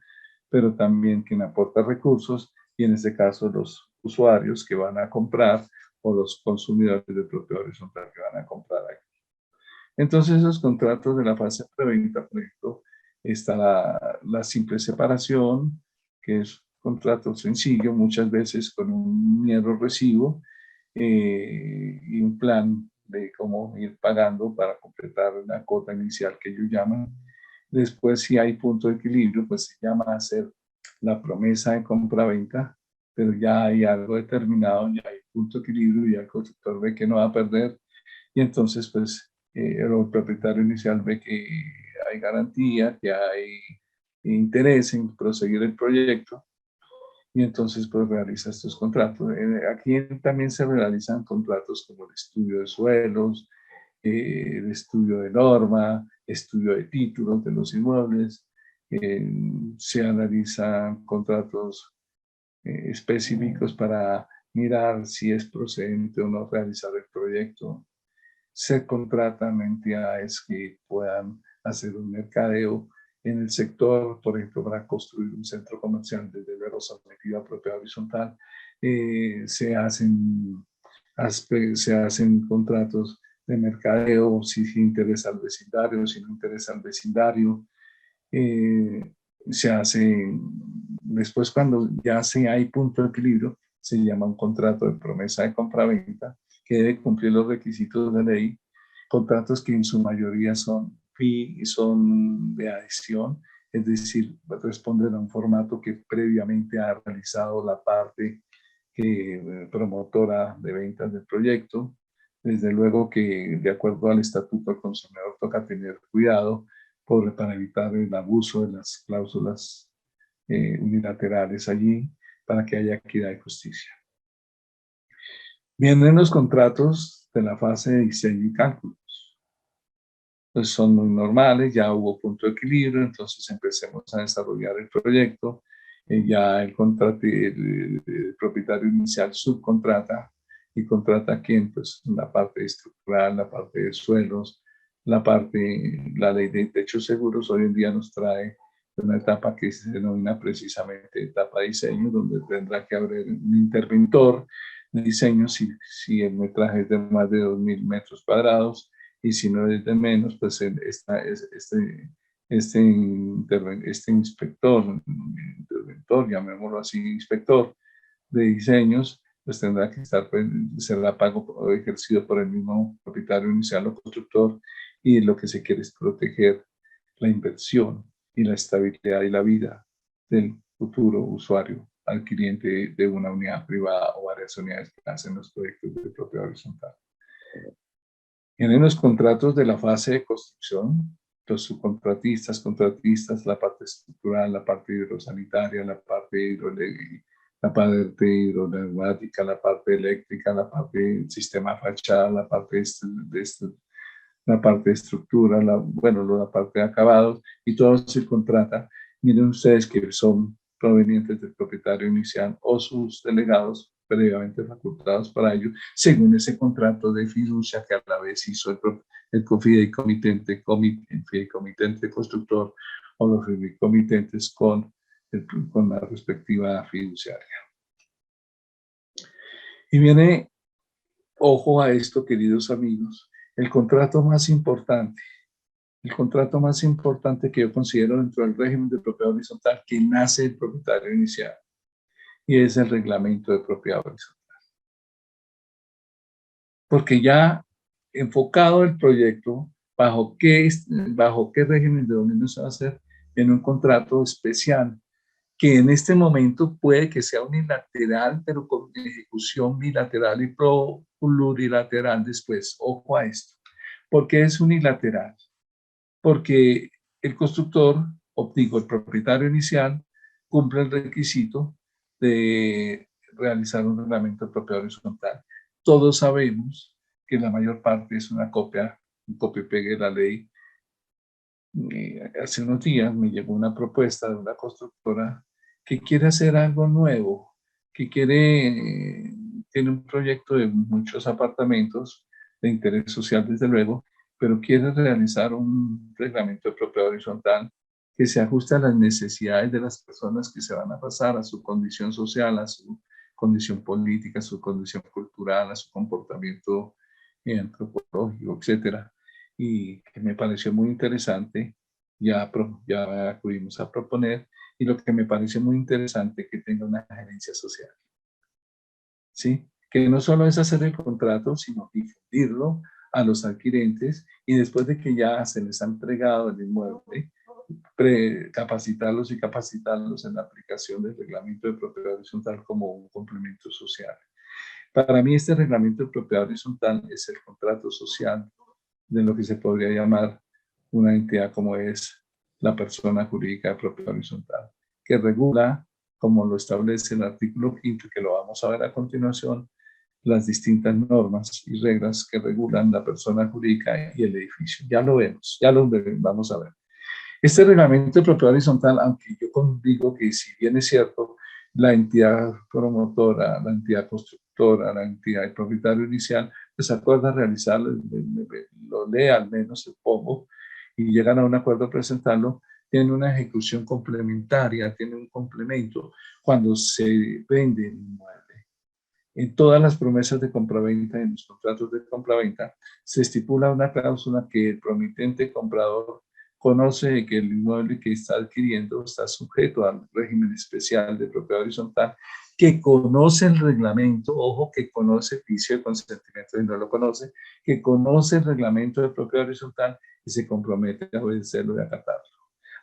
pero también quien aporta recursos, y en este caso los usuarios que van a comprar o los consumidores de propiedad horizontal que van a comprar aquí. Entonces, esos contratos de la fase preventa, por ejemplo, está la simple separación, que es contrato sencillo, muchas veces con un mero recibo y un plan de cómo ir pagando para completar la cuota inicial que ellos llaman. Después, si hay punto de equilibrio, pues se llama hacer la promesa de compra-venta, pero ya hay algo determinado, ya hay punto de equilibrio, y el constructor ve que no va a perder, y entonces pues el propietario inicial ve que hay garantía, que hay interés en proseguir el proyecto, y entonces pues realiza estos contratos. Aquí también se realizan contratos como el estudio de suelos, el estudio de norma, estudio de títulos de los inmuebles, se analizan contratos específicos para mirar si es procedente o no realizar el proyecto. Se contratan entidades que puedan hacer un mercadeo en el sector, por ejemplo, para construir un centro comercial desde luego sometido a propiedad horizontal. Se hacen contratos de mercadeo, si interesa al vecindario, si no interesa al vecindario. Eh, Se hace, después cuando ya se hay punto de equilibrio, se llama un contrato de promesa de compra-venta que debe cumplir los requisitos de ley, contratos que en su mayoría son fee y son de adhesión, es decir, responden a un formato que previamente ha realizado la parte promotora de ventas del proyecto. Desde luego que de acuerdo al estatuto del consumidor toca tener cuidado para evitar el abuso de las cláusulas unilaterales allí, para que haya equidad y justicia. Vienen los contratos de la fase de diseño y cálculos. Pues son muy normales, ya hubo punto de equilibrio, entonces empecemos a desarrollar el proyecto. Ya el propietario inicial subcontrata y contrata a quién, pues la parte estructural, la parte de suelos, la ley de techos seguros hoy en día nos trae una etapa que se denomina precisamente etapa de diseño, donde tendrá que haber un interventor de diseño si el metraje es de más de 2.000 metros cuadrados, y si no es de menos, pues este interventor, llamémoslo así, inspector de diseños, pues tendrá que estar, pues, será pago o ejercido por el mismo propietario inicial o constructor, y lo que se quiere es proteger la inversión y la estabilidad y la vida del futuro usuario adquiriente de una unidad privada o varias unidades que hacen los proyectos de propiedad horizontal. En los contratos de la fase de construcción, los subcontratistas, contratistas, la parte estructural, la parte hidrosanitaria, la parte hidroneumática, la parte eléctrica, la parte del sistema fachada, la parte de estructura, la parte de acabados, y todo se contrata. Miren ustedes que son provenientes del propietario inicial o sus delegados previamente facultados para ello, según ese contrato de fiducia que a la vez hizo el fideicomitente constructor, o los fideicomitentes con la respectiva fiduciaria. Y viene, ojo a esto, queridos amigos, el contrato más importante que yo considero dentro del régimen de propiedad horizontal, que nace del propietario inicial, y es el reglamento de propiedad horizontal. Porque ya enfocado el proyecto, bajo qué régimen de dominio se va a hacer, en un contrato especial, que en este momento puede que sea unilateral, pero con ejecución bilateral y plurilateral después. Ojo a esto. ¿Por qué es unilateral? Porque el constructor, o digo, el propietario inicial, cumple el requisito de realizar un reglamento de propiedad horizontal. Todos sabemos que la mayor parte es una copia, un copia-pegue de la ley. Hace unos días me llegó una propuesta de una constructora que quiere hacer algo nuevo, que tiene un proyecto de muchos apartamentos de interés social, desde luego, pero quiere realizar un reglamento de propiedad horizontal que se ajuste a las necesidades de las personas que se van a pasar, a su condición social, a su condición política, a su condición cultural, a su comportamiento antropológico, etcétera. Y que me pareció muy interesante. Ya acudimos a proponer, y lo que me parece muy interesante, que tenga una gerencia social. ¿Sí? Que no solo es hacer el contrato, sino difundirlo a los adquirentes y después de que ya se les ha entregado el inmueble, capacitarlos y capacitarlos en la aplicación del reglamento de propiedad horizontal como un complemento social. Para mí este reglamento de propiedad horizontal es el contrato social de lo que se podría llamar una entidad como es la persona jurídica de propiedad horizontal, que regula, como lo establece el artículo 5, que lo vamos a ver a continuación, las distintas normas y reglas que regulan la persona jurídica y el edificio. Ya lo vemos, ya lo vamos a ver. Este reglamento de propiedad horizontal, aunque yo digo que si bien es cierto, la entidad promotora, la entidad constructora, la entidad de propietario inicial, pues acuerda realizarlo, lo lee al menos, supongo, y llegan a un acuerdo a presentarlo, tiene una ejecución complementaria, tiene un complemento cuando se vende el inmueble. En todas las promesas de compraventa, en los contratos de compraventa, se estipula una cláusula que el promitente comprador conoce que el inmueble que está adquiriendo está sujeto al régimen especial de propiedad horizontal, que conoce el reglamento, ojo, que conoce el vicio de consentimiento y no lo conoce, que conoce el reglamento de propiedad horizontal y se compromete a obedecerlo y acatarlo.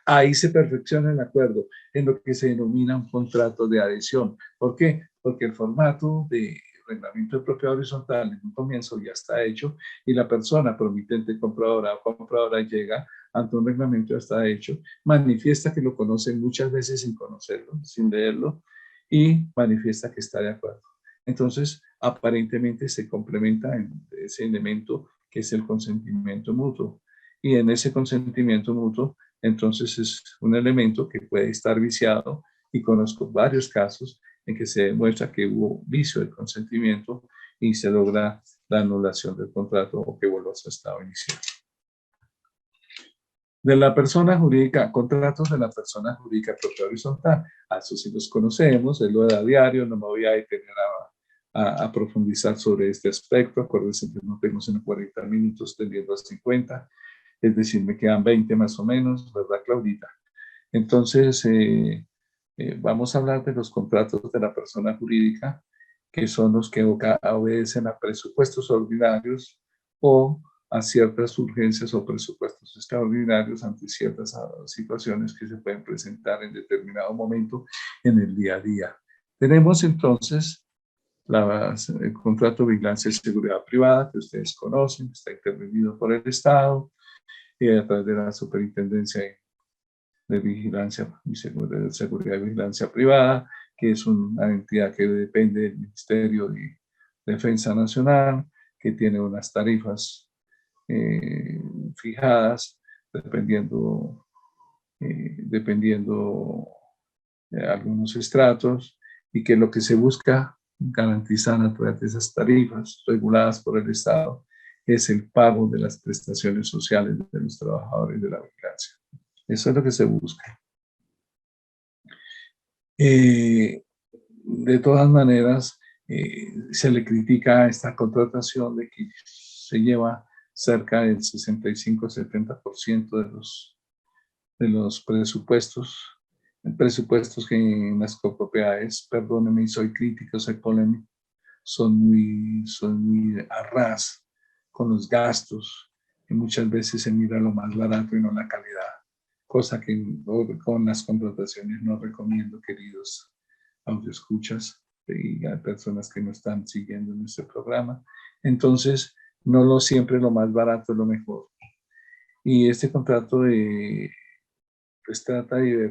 Ahí se perfecciona el acuerdo en lo que se denomina un contrato de adhesión. ¿Por qué? Porque el formato de reglamento de propiedad horizontal en un comienzo ya está hecho y la persona promitente compradora o compradora llega ante un reglamento ya está hecho, manifiesta que lo conoce muchas veces sin conocerlo, sin leerlo, y manifiesta que está de acuerdo. Entonces, aparentemente se complementa en ese elemento que es el consentimiento mutuo. Y en ese consentimiento mutuo, entonces es un elemento que puede estar viciado, y conozco varios casos en que se demuestra que hubo vicio del consentimiento y se logra la anulación del contrato o que vuelva a su estado inicial. De la persona jurídica, contratos de la persona jurídica propia horizontal. A eso sí los conocemos, es lo de a diario, no me voy a detener a profundizar sobre este aspecto. Acuérdense que no tengo sino 40 minutos tendiendo a 50, es decir, me quedan 20 más o menos, ¿verdad, Claudita? Entonces, vamos a hablar de los contratos de la persona jurídica, que son los que obedecen a presupuestos ordinarios o a ciertas urgencias o presupuestos extraordinarios ante ciertas situaciones que se pueden presentar en determinado momento en el día a día. Tenemos entonces el contrato de vigilancia y seguridad privada, que ustedes conocen, que está intervenido por el Estado y a través de la Superintendencia de Vigilancia y Seguridad y Vigilancia Privada, que es una entidad que depende del Ministerio de Defensa Nacional, que tiene unas tarifas fijadas dependiendo algunos estratos, y que lo que se busca garantizar a través de esas tarifas reguladas por el Estado es el pago de las prestaciones sociales de los trabajadores de la vigilancia. Eso es lo que se busca. De todas maneras, se le critica a esta contratación de que se lleva cerca del 65-70% de los presupuestos que en las copropiedades, perdónenme, soy crítico, soy polémico, son muy a ras con los gastos, y muchas veces se mira lo más barato y no la calidad, cosa que con las contrataciones no recomiendo, queridos audioescuchas, y hay personas que no están siguiendo en este programa. Entonces, no siempre lo más barato es lo mejor. Y este contrato pues trata de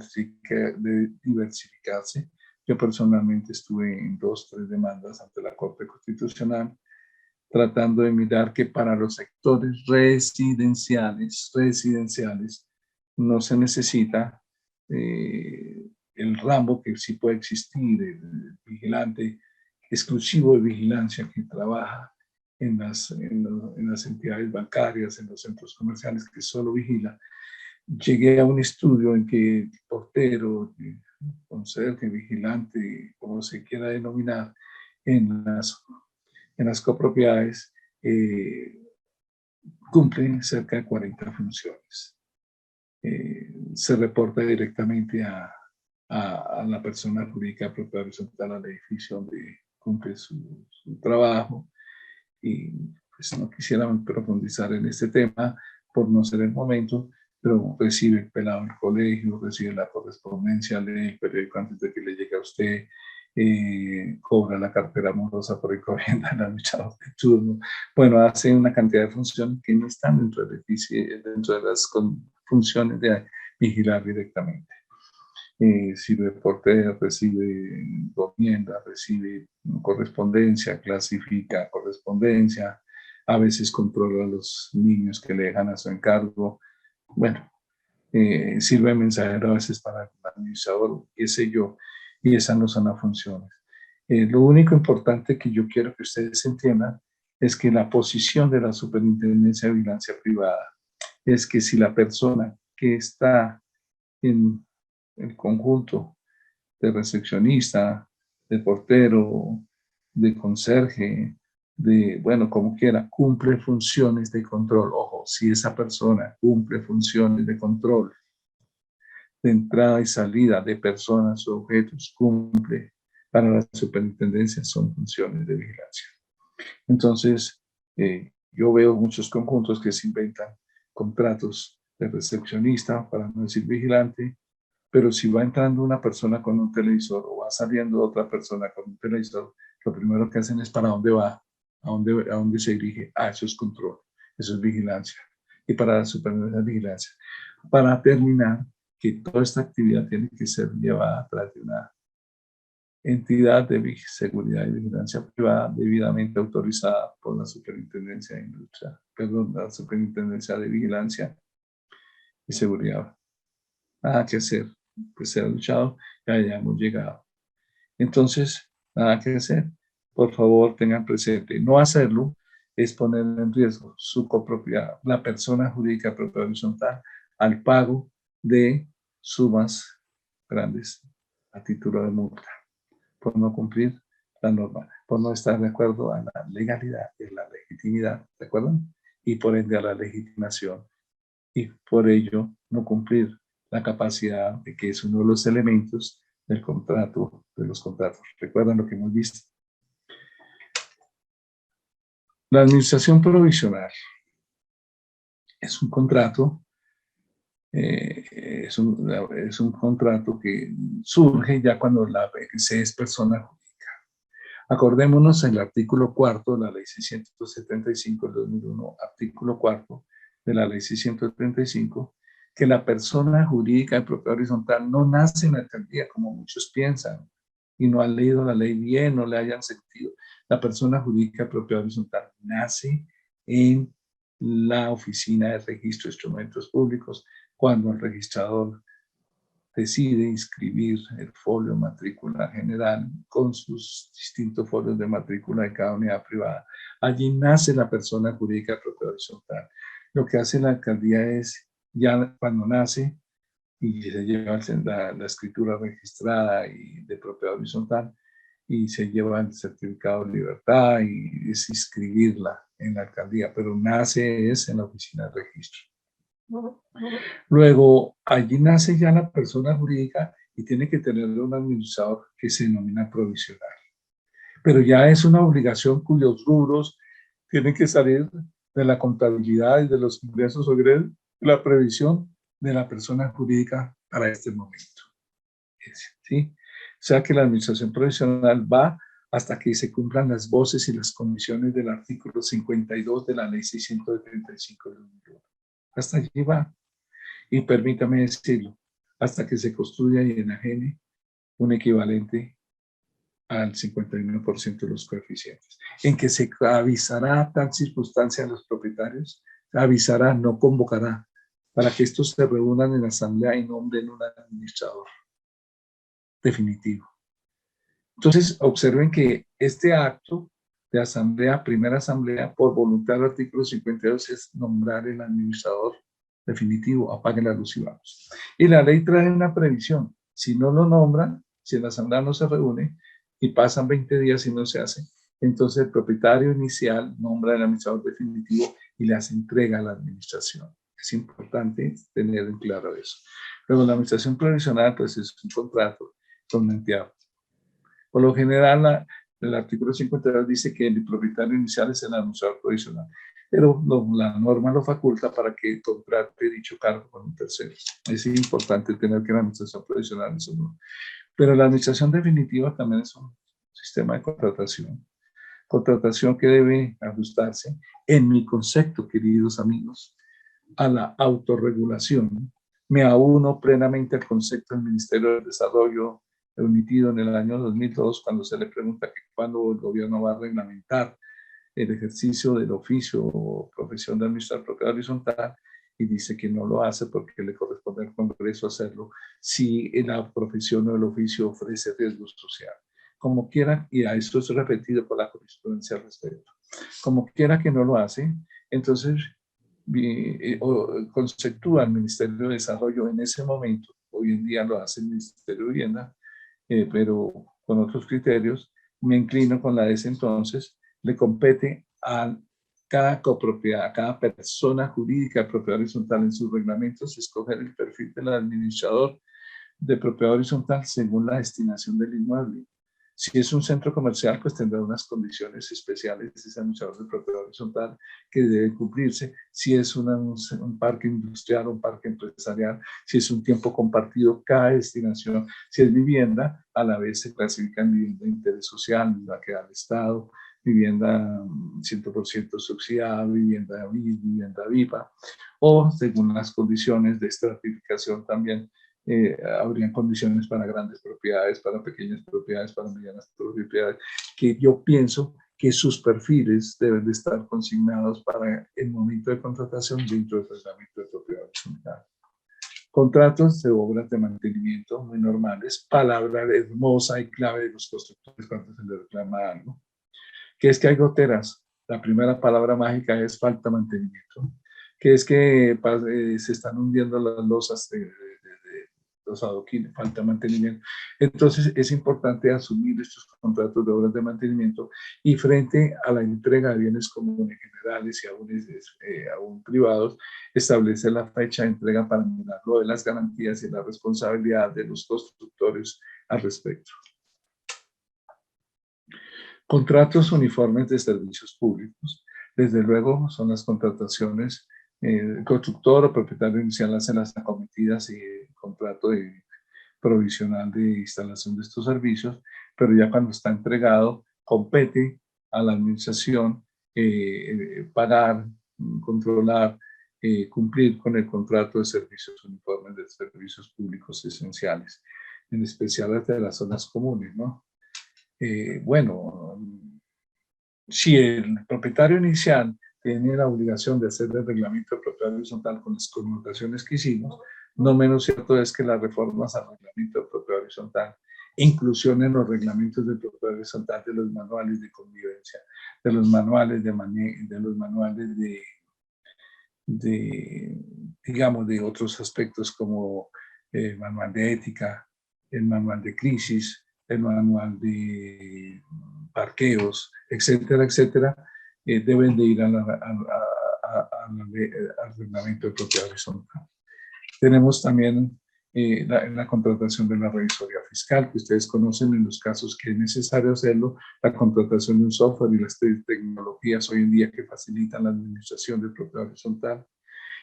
diversificarse. Yo personalmente estuve en 2-3 demandas ante la Corte Constitucional, tratando de mirar que para los sectores residenciales, no se necesita el ramo que sí puede existir, el vigilante exclusivo de vigilancia que trabaja en las entidades bancarias, en los centros comerciales, que solo vigila. Llegué a un estudio en que el portero, conserje, vigilante, como se quiera denominar, en las copropiedades, cumple cerca de 40 funciones. Se reporta directamente a la persona jurídica de propiedad horizontal al edificio donde cumple su trabajo. Y pues no quisiera profundizar en este tema por no ser el momento, pero recibe el pelado del colegio, recibe la correspondencia, lee el periódico antes de que le llegue a usted, cobra la cartera amorosa por encomienda del administrador de turno. Bueno, hace una cantidad de funciones que no están dentro del edificio, dentro de las funciones de vigilar directamente. Sirve portero, recibe encomienda, recibe correspondencia, clasifica correspondencia, a veces controla a los niños que le dejan a su encargo. Bueno, sirve de mensajero a veces para el administrador, qué sé yo, y esas no son las funciones. Lo único importante que yo quiero que ustedes entiendan es que la posición de la Superintendencia de Vigilancia Privada es que si la persona que está en el conjunto de recepcionista, de portero, de conserje, de, bueno, como quiera, cumple funciones de control. Ojo, si esa persona cumple funciones de control, de entrada y salida de personas o objetos, cumple para la superintendencia, son funciones de vigilancia. Entonces, yo veo muchos conjuntos que se inventan contratos de recepcionista, para no decir vigilante, pero si va entrando una persona con un televisor o va saliendo otra persona con un televisor, lo primero que hacen es para dónde va, a dónde se dirige. Ah, eso es control, eso es vigilancia. Y para la superintendencia de vigilancia. Para terminar, que toda esta actividad tiene que ser llevada a través de una entidad de seguridad y vigilancia privada debidamente autorizada por la Superintendencia de Industria, perdón, la Superintendencia de Vigilancia y Seguridad. Nada que hacer, pues se ha luchado y allá hemos llegado. Entonces, nada que hacer. Por favor, tengan presente, no hacerlo es poner en riesgo su copropiedad, la persona jurídica propia horizontal, al pago de sumas grandes a título de multa, por no cumplir la norma, por no estar de acuerdo a la legalidad y la legitimidad, ¿de acuerdo? Y por ende a la legitimación, y por ello no cumplir la capacidad de que es uno de los elementos del contrato, de los contratos. ¿Recuerdan lo que hemos visto? La administración provisional es un contrato, es un contrato que surge ya cuando se es persona jurídica. Acordémonos en el artículo 4 de la ley 675 del 2001, artículo 4 de la ley 635, que la persona jurídica de propiedad horizontal no nace en la alcaldía, como muchos piensan, y no han leído la ley bien, no le hayan sentido. La persona jurídica de propiedad horizontal nace en la Oficina de Registro de Instrumentos Públicos, cuando el registrador decide inscribir el folio matrícula general con sus distintos folios de matrícula de cada unidad privada. Allí nace la persona jurídica de propiedad horizontal. Lo que hace la alcaldía es, ya cuando nace, y se lleva la escritura registrada y de propiedad horizontal, y se lleva el certificado de libertad y es inscribirla en la alcaldía, pero nace es en la oficina de registro. Luego, allí nace ya la persona jurídica y tiene que tener un administrador que se denomina provisional. Pero ya es una obligación cuyos rubros tienen que salir de la contabilidad y de los ingresos o egresos, la previsión de la persona jurídica para este momento. ¿Sí? O sea que la administración provisional va hasta que se cumplan las voces y las condiciones del artículo 52 de la ley 635 del 2001. Hasta allí va. Y permítame decirlo, hasta que se construya y enajene un equivalente al 51% de los coeficientes, en que se avisará tal circunstancia a los propietarios, avisará, no convocará, para que estos se reúnan en la asamblea y nombren un administrador definitivo. Entonces, observen que este acto de asamblea, primera asamblea, por voluntad del artículo 52, es nombrar el administrador definitivo, apague la luz y vamos. Y la ley trae una previsión, si no lo nombran, si la asamblea no se reúne y pasan 20 días y no se hace, entonces el propietario inicial nombra el administrador definitivo y le hace entrega a la administración. Es importante tener en claro eso. Luego, la administración provisional, pues es un contrato con una entidad. Por lo general, el artículo 52 dice que el propietario inicial es el administrador provisional, pero la norma lo faculta para que contrate dicho cargo con un tercero. Es importante tener que la administración provisional es uno. Pero la administración definitiva también es un sistema de contratación que debe ajustarse, en mi concepto, queridos amigos, a la autorregulación. Me auno plenamente al concepto del Ministerio del Desarrollo emitido en el año 2002, cuando se le pregunta que cuándo el gobierno va a reglamentar el ejercicio del oficio o profesión de administrador propiedad horizontal, y dice que no lo hace porque le corresponde al Congreso hacerlo si la profesión o el oficio ofrece riesgo social. Como quiera, y a esto es repetido por la jurisprudencia al respecto, como quiera que no lo hace, entonces conceptúa el Ministerio de Desarrollo en ese momento, hoy en día lo hace el Ministerio de Vivienda, pero con otros criterios, me inclino con la de ese entonces, le compete a cada copropiedad, a cada persona jurídica de propiedad horizontal en sus reglamentos, escoger el perfil del administrador de propiedad horizontal según la destinación del inmueble. Si es un centro comercial, pues tendrá unas condiciones especiales ese administrador de propiedad horizontal que debe cumplirse. Si es un parque industrial, un parque empresarial, si es un tiempo compartido, cada destinación, si es vivienda, a la vez se clasifica en vivienda de interés social, la que da el Estado, vivienda 100% subsidiada, vivienda BIS, vivienda VIPA, o según las condiciones de estratificación también, habrían condiciones para grandes propiedades, para pequeñas propiedades, para medianas propiedades, que yo pienso que sus perfiles deben de estar consignados para el momento de contratación dentro del reglamento de propiedad horizontal. Contratos de obras de mantenimiento muy normales, palabra hermosa y clave de los constructores cuando se les reclama algo, que es que hay goteras. La primera palabra mágica es falta de mantenimiento, que es que se están hundiendo las losas de los adoquines, falta de mantenimiento. Entonces es importante asumir estos contratos de obras de mantenimiento y frente a la entrega de bienes comunes generales y aún privados, establece la fecha de entrega para mirar lo de las garantías y la responsabilidad de los constructores al respecto. Contratos uniformes de servicios públicos. Desde luego son las contrataciones. El constructor o propietario inicial hace las acometidas y el contrato provisional de instalación de estos servicios, pero ya cuando está entregado, compete a la administración pagar, controlar, cumplir con el contrato de servicios uniformes de servicios públicos esenciales, en especial desde las zonas comunes, ¿no? Bueno, si el propietario inicial tiene la obligación de hacer el reglamento de propiedad horizontal con las connotaciones que hicimos, no menos cierto es que las reformas al reglamento de propiedad horizontal, inclusión en los reglamentos de propiedad horizontal de los manuales de convivencia, de los manuales digamos, de otros aspectos como el manual de ética, el manual de crisis, el manual de parqueos, etcétera, etcétera, deben de ir al reglamento de propiedad horizontal. Tenemos también la contratación de la revisoría fiscal, que ustedes conocen en los casos que es necesario hacerlo, la contratación de un software y las tecnologías hoy en día que facilitan la administración de propiedad horizontal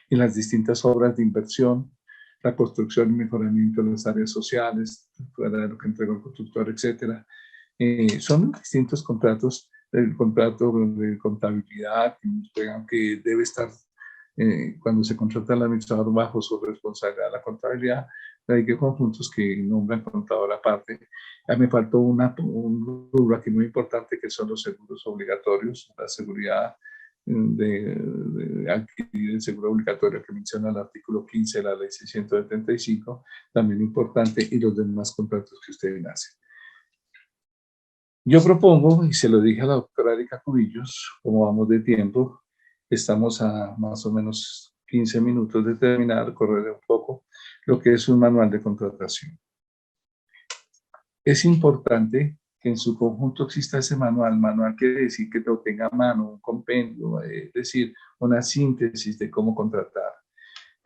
y las distintas obras de inversión, la construcción y mejoramiento de las áreas sociales, fuera de lo que entrega el constructor, etcétera. Son distintos contratos, el contrato de contabilidad que debe estar cuando se contrata al administrador bajo su responsabilidad la contabilidad, hay que conjuntos que nombran contador aparte. A mí me faltó un rubro aquí muy importante que son los seguros obligatorios, la seguridad de adquirir el seguro obligatorio que menciona el artículo 15 de la ley 675, también importante, y los demás contratos que ustedes hacen. Yo propongo, y se lo dije a la doctora Erika Cubillos, como vamos de tiempo, estamos a más o menos 15 minutos de terminar, correr un poco, lo que es un manual de contratación. Es importante que en su conjunto exista ese manual. Manual quiere decir que lo tenga a mano, un compendio, es decir, una síntesis de cómo contratar.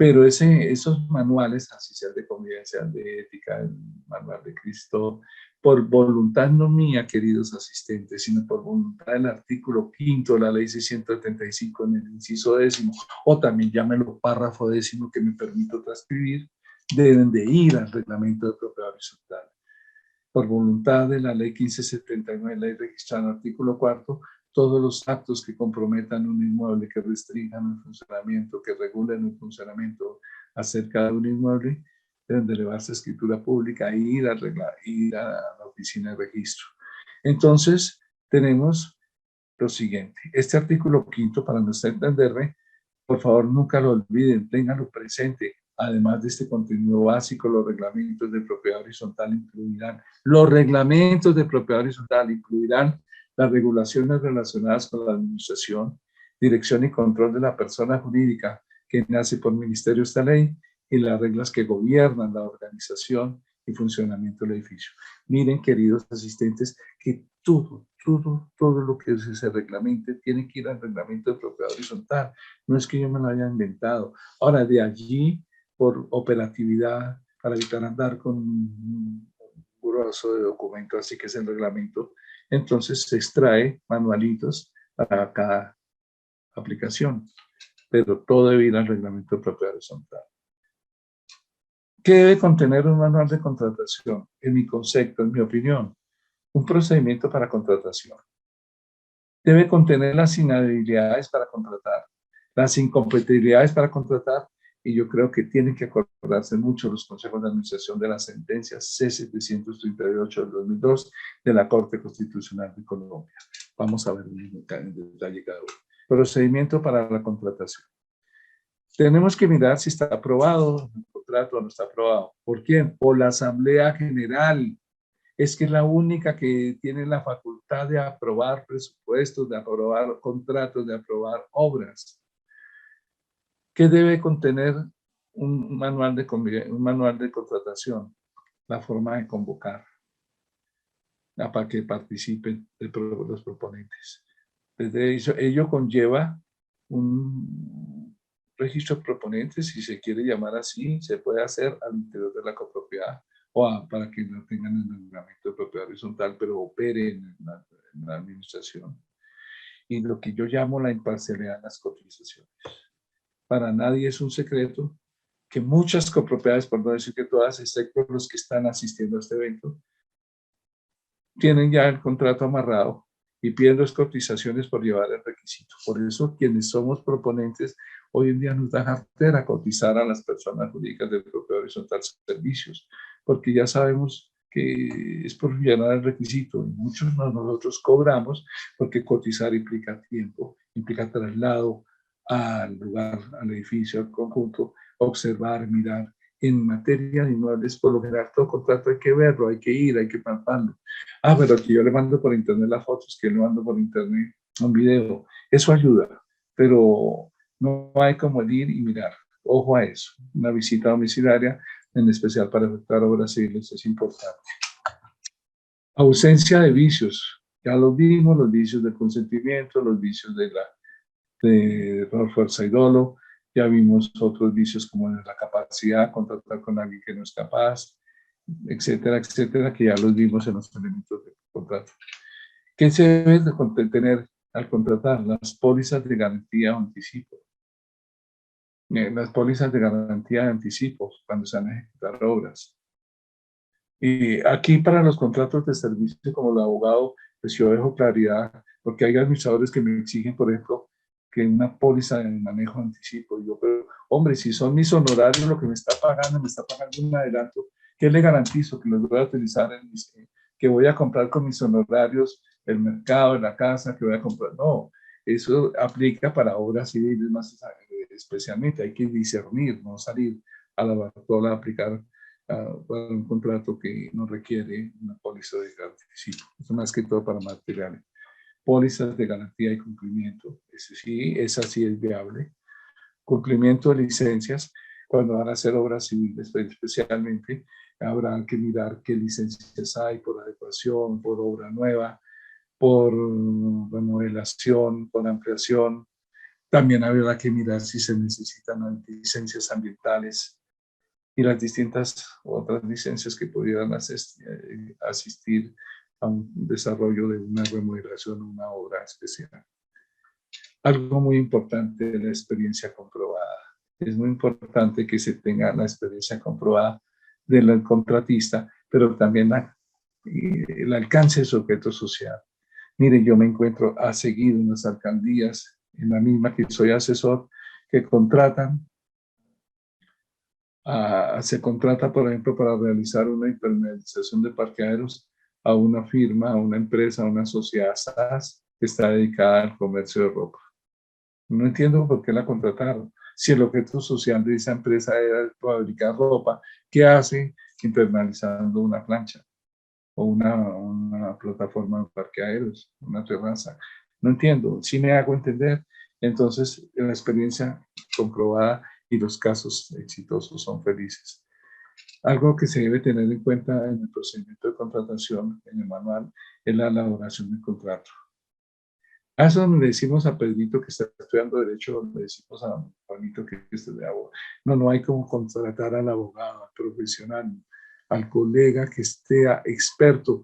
Pero esos manuales, así sea de convivencia, de ética, el manual de Cristo, por voluntad no mía, queridos asistentes, sino por voluntad del artículo 5 de la ley 675 en el inciso 10, o también llámelo párrafo 10 que me permito transcribir, deben de ir al reglamento de propiedad horizontal. Por voluntad de la ley 1579, ley registrada en el artículo 4, todos los actos que comprometan un inmueble, que restrinjan el funcionamiento, que regulen el funcionamiento acerca de un inmueble, deben de elevarse a escritura pública e ir a la oficina de registro. Entonces, tenemos lo siguiente. Este artículo 5, para nuestro entenderme, por favor, nunca lo olviden, ténganlo presente. Además de este contenido básico, los reglamentos de propiedad horizontal incluirán las regulaciones relacionadas con la administración, dirección y control de la persona jurídica que nace por ministerio esta ley y las reglas que gobiernan la organización y funcionamiento del edificio. Miren, queridos asistentes, que todo lo que se reglamente tiene que ir al reglamento de propiedad horizontal. No es que yo me lo haya inventado. Ahora, de allí, por operatividad, para evitar andar con un grueso de documentos, así que es el reglamento, entonces se extrae manualitos para cada aplicación, pero todo debe ir al reglamento de propiedad horizontal. ¿Qué debe contener un manual de contratación? En mi concepto, en mi opinión, un procedimiento para contratación. Debe contener las inhabilidades para contratar, las incompatibilidades para contratar, y yo creo que tienen que acordarse mucho los consejos de administración de las sentencias C-738 del 2002 de la Corte Constitucional de Colombia. Vamos a ver en detalle cada uno. Procedimiento para la contratación. Tenemos que mirar si está aprobado el contrato o no está aprobado. ¿Por quién? Por la Asamblea General. Es que es la única que tiene la facultad de aprobar presupuestos, de aprobar contratos, de aprobar obras. ¿Qué debe contener un manual de contratación? La forma de convocar para que participen los proponentes. Desde ello conlleva un registro de proponentes, si se quiere llamar así, se puede hacer al interior de la copropiedad o para que no tengan el reglamento de propiedad horizontal, pero operen en la administración. Y lo que yo llamo la imparcialidad en las cotizaciones. Para nadie es un secreto que muchas copropiedades, por no decir que todas, excepto los que están asistiendo a este evento, tienen ya el contrato amarrado y piden las cotizaciones por llevar el requisito. Por eso, quienes somos proponentes, hoy en día nos da cartera cotizar a las personas jurídicas de propiedad horizontal servicios, porque ya sabemos que es por llenar el requisito. Y muchos de nosotros cobramos porque cotizar implica tiempo, implica traslado al lugar, al edificio, al conjunto, observar, mirar. En materia de inmuebles, por lo general, todo contrato hay que verlo, hay que ir, hay que palparlo. Ah, pero aquí yo le mando por internet las fotos, que le mando por internet un video. Eso ayuda, pero no hay como ir y mirar. Ojo a eso. Una visita domiciliaria, en especial para efectuar obras civiles, es importante. Ausencia de vicios. Ya lo vimos, los vicios del consentimiento, los vicios de error, fuerza y dolo. Ya vimos otros vicios como la capacidad, contratar con alguien que no es capaz, etcétera, etcétera, que ya los vimos en los elementos del contrato. ¿Qué se debe de tener al contratar? Las pólizas de garantía o anticipo. Las pólizas de garantía de anticipo cuando se van a ejecutar obras. Y aquí para los contratos de servicio, como el abogado, pues yo dejo claridad, porque hay administradores que me exigen, por ejemplo, que una póliza de manejo de anticipo. Y yo, pero, hombre, si son mis honorarios lo que me está pagando un adelanto, ¿qué le garantizo? Que los voy a utilizar que voy a comprar con mis honorarios el mercado, la casa, que voy a comprar. No, eso aplica para obras civiles más especialmente. Hay que discernir, no salir a la batola a aplicar para un contrato que no requiere una póliza de anticipo. Eso más que todo para materiales. Pólizas de garantía y cumplimiento. Esa sí es viable. Cumplimiento de licencias. Cuando van a hacer obras civiles, especialmente, habrá que mirar qué licencias hay por adecuación, por obra nueva, por remodelación, por ampliación, También habrá que mirar si se necesitan licencias ambientales y las distintas otras licencias que pudieran asistir a un desarrollo de una remodelación, una obra especial. Algo muy importante de la experiencia comprobada. Es muy importante que se tenga la experiencia comprobada del contratista, pero también el alcance de su objeto social. Mire, yo me encuentro a seguir en las alcaldías, en la misma que soy asesor, que se contrata, por ejemplo, para realizar una impermeabilización de parqueaderos a una firma, a una empresa, a una sociedad SAS que está dedicada al comercio de ropa. No entiendo por qué la contrataron. Si el objeto social de esa empresa era fabricar ropa, ¿qué hace impermeabilizando una plancha o una plataforma de parqueaderos, una terraza? No entiendo. Si me hago entender, entonces la experiencia comprobada y los casos exitosos son felices. Algo que se debe tener en cuenta en el procedimiento de contratación, en el manual, es la elaboración del contrato. A eso le decimos a Pedrito que está estudiando Derecho, le decimos a Juanito que es de abogado. No hay como contratar al abogado, al profesional, al colega que esté experto.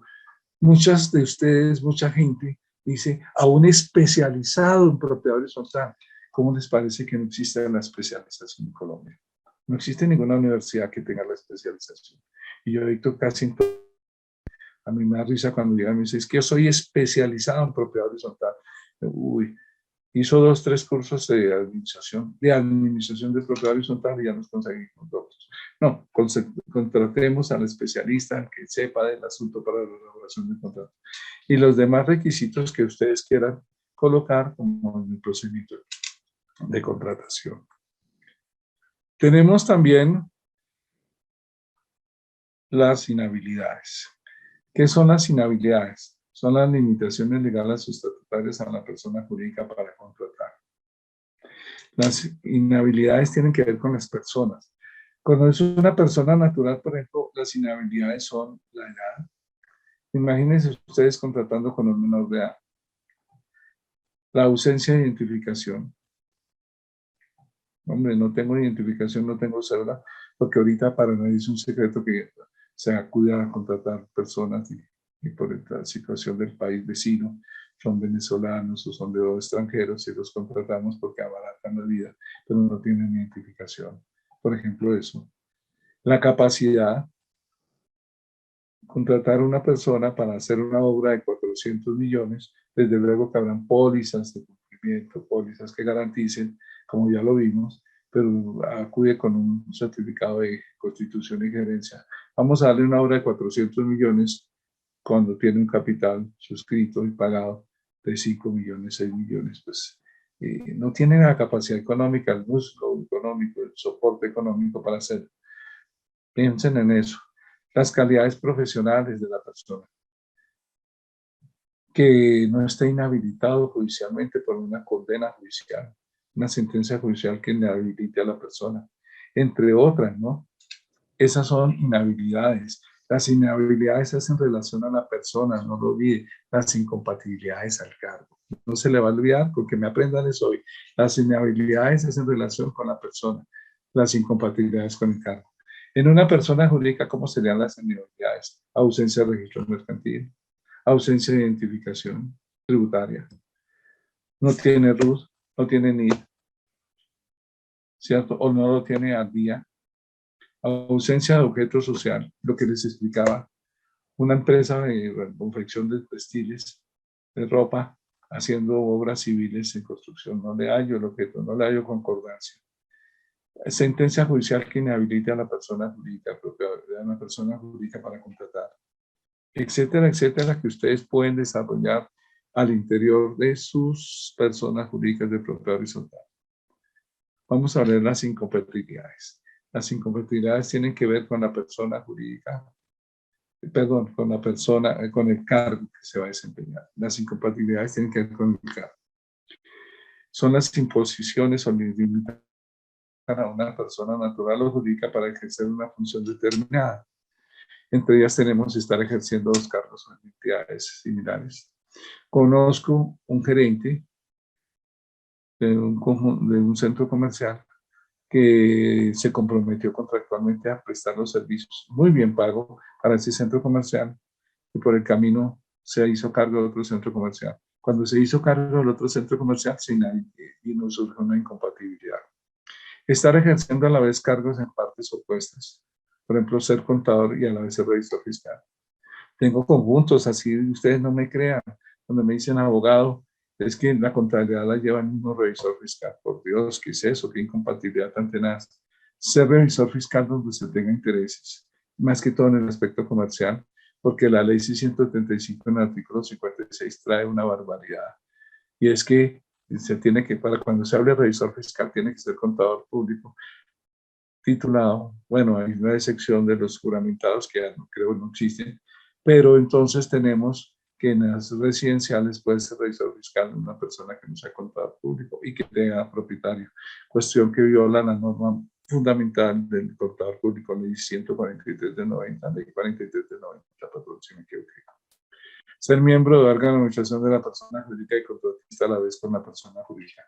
Muchas de ustedes, mucha gente dice, a un especializado en propiedad horizontal. ¿Cómo les parece que no existe la especialización en Colombia? No existe ninguna universidad que tenga la especialización. Y yo dicto casi en todo. A mí me da risa cuando llegan y me dicen, es que yo soy especializado en propiedad horizontal. Uy, hizo 2, 3 cursos de administración de propiedad horizontal y ya nos conseguimos otros. No, contratemos al especialista que sepa del asunto para la elaboración del contrato. Y los demás requisitos que ustedes quieran colocar como en el procedimiento de contratación. Tenemos también las inhabilidades. ¿Qué son las inhabilidades? Son las limitaciones legales o estatutarias a la persona jurídica para contratar. Las inhabilidades tienen que ver con las personas. Cuando es una persona natural, por ejemplo, las inhabilidades son la edad. Imagínense ustedes contratando con un menor de edad. La ausencia de identificación. Hombre, no tengo identificación, no tengo cédula, porque ahorita para nadie es un secreto que se acude a contratar personas y por la situación del país vecino, son venezolanos o son de extranjeros y los contratamos porque abaratan la vida, pero no tienen identificación. Por ejemplo, eso. La capacidad, contratar a una persona para hacer una obra de 400 millones, desde luego que habrán pólizas de cumplimiento, pólizas que garanticen, como ya lo vimos, pero acude con un certificado de constitución y gerencia. Vamos a darle una obra de 400 millones cuando tiene un capital suscrito y pagado de 5 millones, 6 millones, pues no tiene la capacidad económica, el músculo económico, el soporte económico para hacerlo. Piensen en eso. Las calidades profesionales de la persona. Que no esté inhabilitado judicialmente por una condena judicial, una sentencia judicial que inhabilite a la persona, entre otras, ¿no? Esas son inhabilidades. Las inhabilidades hacen relación a la persona, no lo olvide, las incompatibilidades al cargo. No se le va a olvidar porque me aprendan eso hoy. Las inhabilidades hacen relación con la persona, las incompatibilidades con el cargo. En una persona jurídica, ¿cómo serían las inhabilidades? Ausencia de registro mercantil, ausencia de identificación tributaria, no tiene RUT, no tiene NID, ¿cierto? O no lo tiene al día. Ausencia de objeto social, lo que les explicaba, una empresa de confección de textiles, de ropa, haciendo obras civiles en construcción, no le hallo el objeto, no le hallo concordancia. Sentencia judicial que inhabilite a la persona jurídica, a una persona jurídica para contratar, etcétera, etcétera, que ustedes pueden desarrollar al interior de sus personas jurídicas de propiedad horizontal. Vamos a ver las incompatibilidades. Las incompatibilidades tienen que ver con la persona jurídica, perdón, con la persona, con el cargo que se va a desempeñar. Las incompatibilidades tienen que ver con el cargo. Son las imposiciones o limitan a una persona natural o jurídica para ejercer una función determinada. Entre ellas tenemos estar ejerciendo 2 cargos o entidades similares. Conozco un gerente de un centro comercial que se comprometió contractualmente a prestar los servicios muy bien pagos para ese centro comercial y por el camino se hizo cargo de otro centro comercial. Cuando se hizo cargo del otro centro comercial, y nos surgió una incompatibilidad. Estar ejerciendo a la vez cargos en partes opuestas, por ejemplo, ser contador y a la vez ser revisor fiscal. Tengo conjuntos, así ustedes no me crean, cuando me dicen abogado, es que la contabilidad la lleva el mismo revisor fiscal. Por Dios, ¿qué es eso? ¿Qué incompatibilidad tan tenaz? Ser revisor fiscal donde se tenga intereses, más que todo en el aspecto comercial, porque la ley 635 en el artículo 56 trae una barbaridad. Y es que se tiene que, para cuando se hable de revisor fiscal, tiene que ser contador público titulado. Bueno, hay una excepción de los juramentados que creo no existen, pero entonces tenemos que en las residenciales puede ser revisor fiscal una persona que no sea contador público y que tenga propietario, cuestión que viola la norma fundamental del contador público, ley 143 de 90, ley 43 de 90, perdón si me equivoqué. Ser miembro de órgano de administración de la persona jurídica y contratista a la vez con la persona jurídica.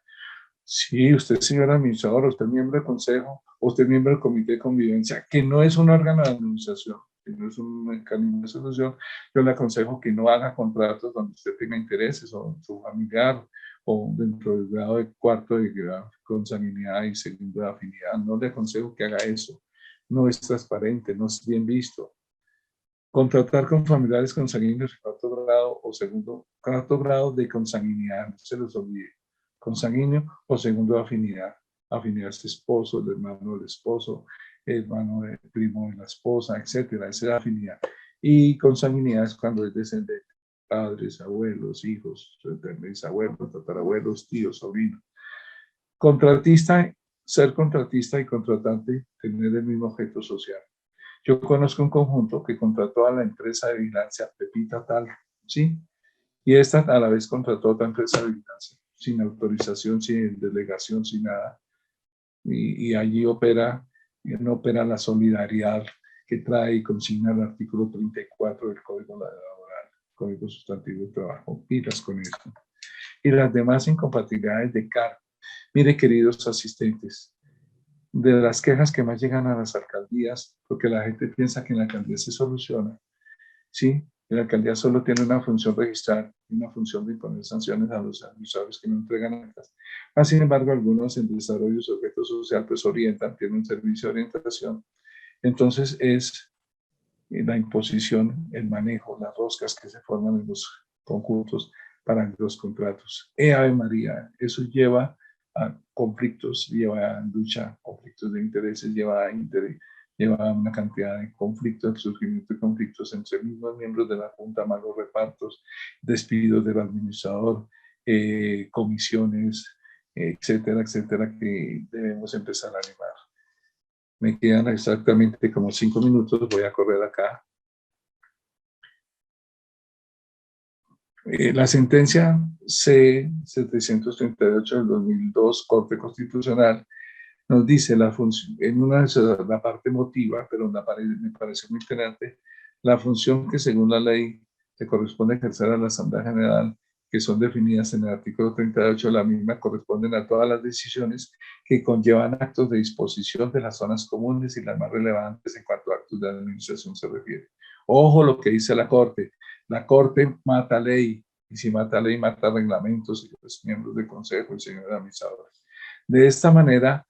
Sí, usted es señor administrador, usted es miembro de consejo, usted es miembro del comité de convivencia, que no es un órgano de administración, que no es un mecanismo de solución. Yo le aconsejo que no haga contratos donde usted tenga intereses o su familiar o dentro del grado de cuarto de grado, consanguinidad y segundo de afinidad. No le aconsejo que haga eso. No es transparente, no es bien visto. Contratar con familiares consanguíneos de cuarto grado o segundo, cuarto grado de consanguinidad, no se los olvide. Consanguíneo o segundo de afinidad. Afinidad es esposo, el hermano del esposo, el hermano del primo de la esposa, etcétera. Esa es afinidad. Y consanguinidad es cuando es descendente. Padres, abuelos, hijos, bisabuelos, tatarabuelos, tíos, sobrinos. Contratista, ser contratista y contratante, tener el mismo objeto social. Yo conozco un conjunto que contrató a la empresa de vigilancia Pepita Tal, ¿sí? Y esta a la vez contrató a otra empresa de vigilancia, sin autorización, sin delegación, sin nada. Y allí no opera la solidaridad que trae y consigna el artículo 34 del Código Laboral, Código Sustantivo de Trabajo. Pilas con esto. Y las demás incompatibilidades de cargo. Mire, queridos asistentes, de las quejas que más llegan a las alcaldías, porque la gente piensa que en la alcaldía se soluciona, ¿sí? La alcaldía solo tiene una función registrar y una función de imponer sanciones a los administradores que no entregan actas. Sin embargo, algunos en desarrollo de su objeto social pues orientan, tienen un servicio de orientación. Entonces es la imposición, el manejo, las roscas que se forman en los conjuntos para los contratos. Ave María, eso lleva a conflictos, lleva a lucha, conflictos de intereses, lleva a una cantidad de conflictos, el surgimiento de conflictos entre mismos miembros de la Junta, malos repartos, despidos del administrador, comisiones, etcétera, etcétera, que debemos empezar a animar. Me quedan exactamente como 5 minutos, voy a correr acá. La sentencia C-738 del 2002, Corte Constitucional, nos dice en la parte emotiva, pero me parece muy interesante, la función que según la ley le corresponde ejercer a la Asamblea General, que son definidas en el artículo 38 de la misma, corresponden a todas las decisiones que conllevan actos de disposición de las zonas comunes y las más relevantes en cuanto a actos de administración se refiere. Ojo lo que dice la Corte mata ley, y si mata ley, mata reglamentos y los miembros del Consejo y señores administradores. De esta manera,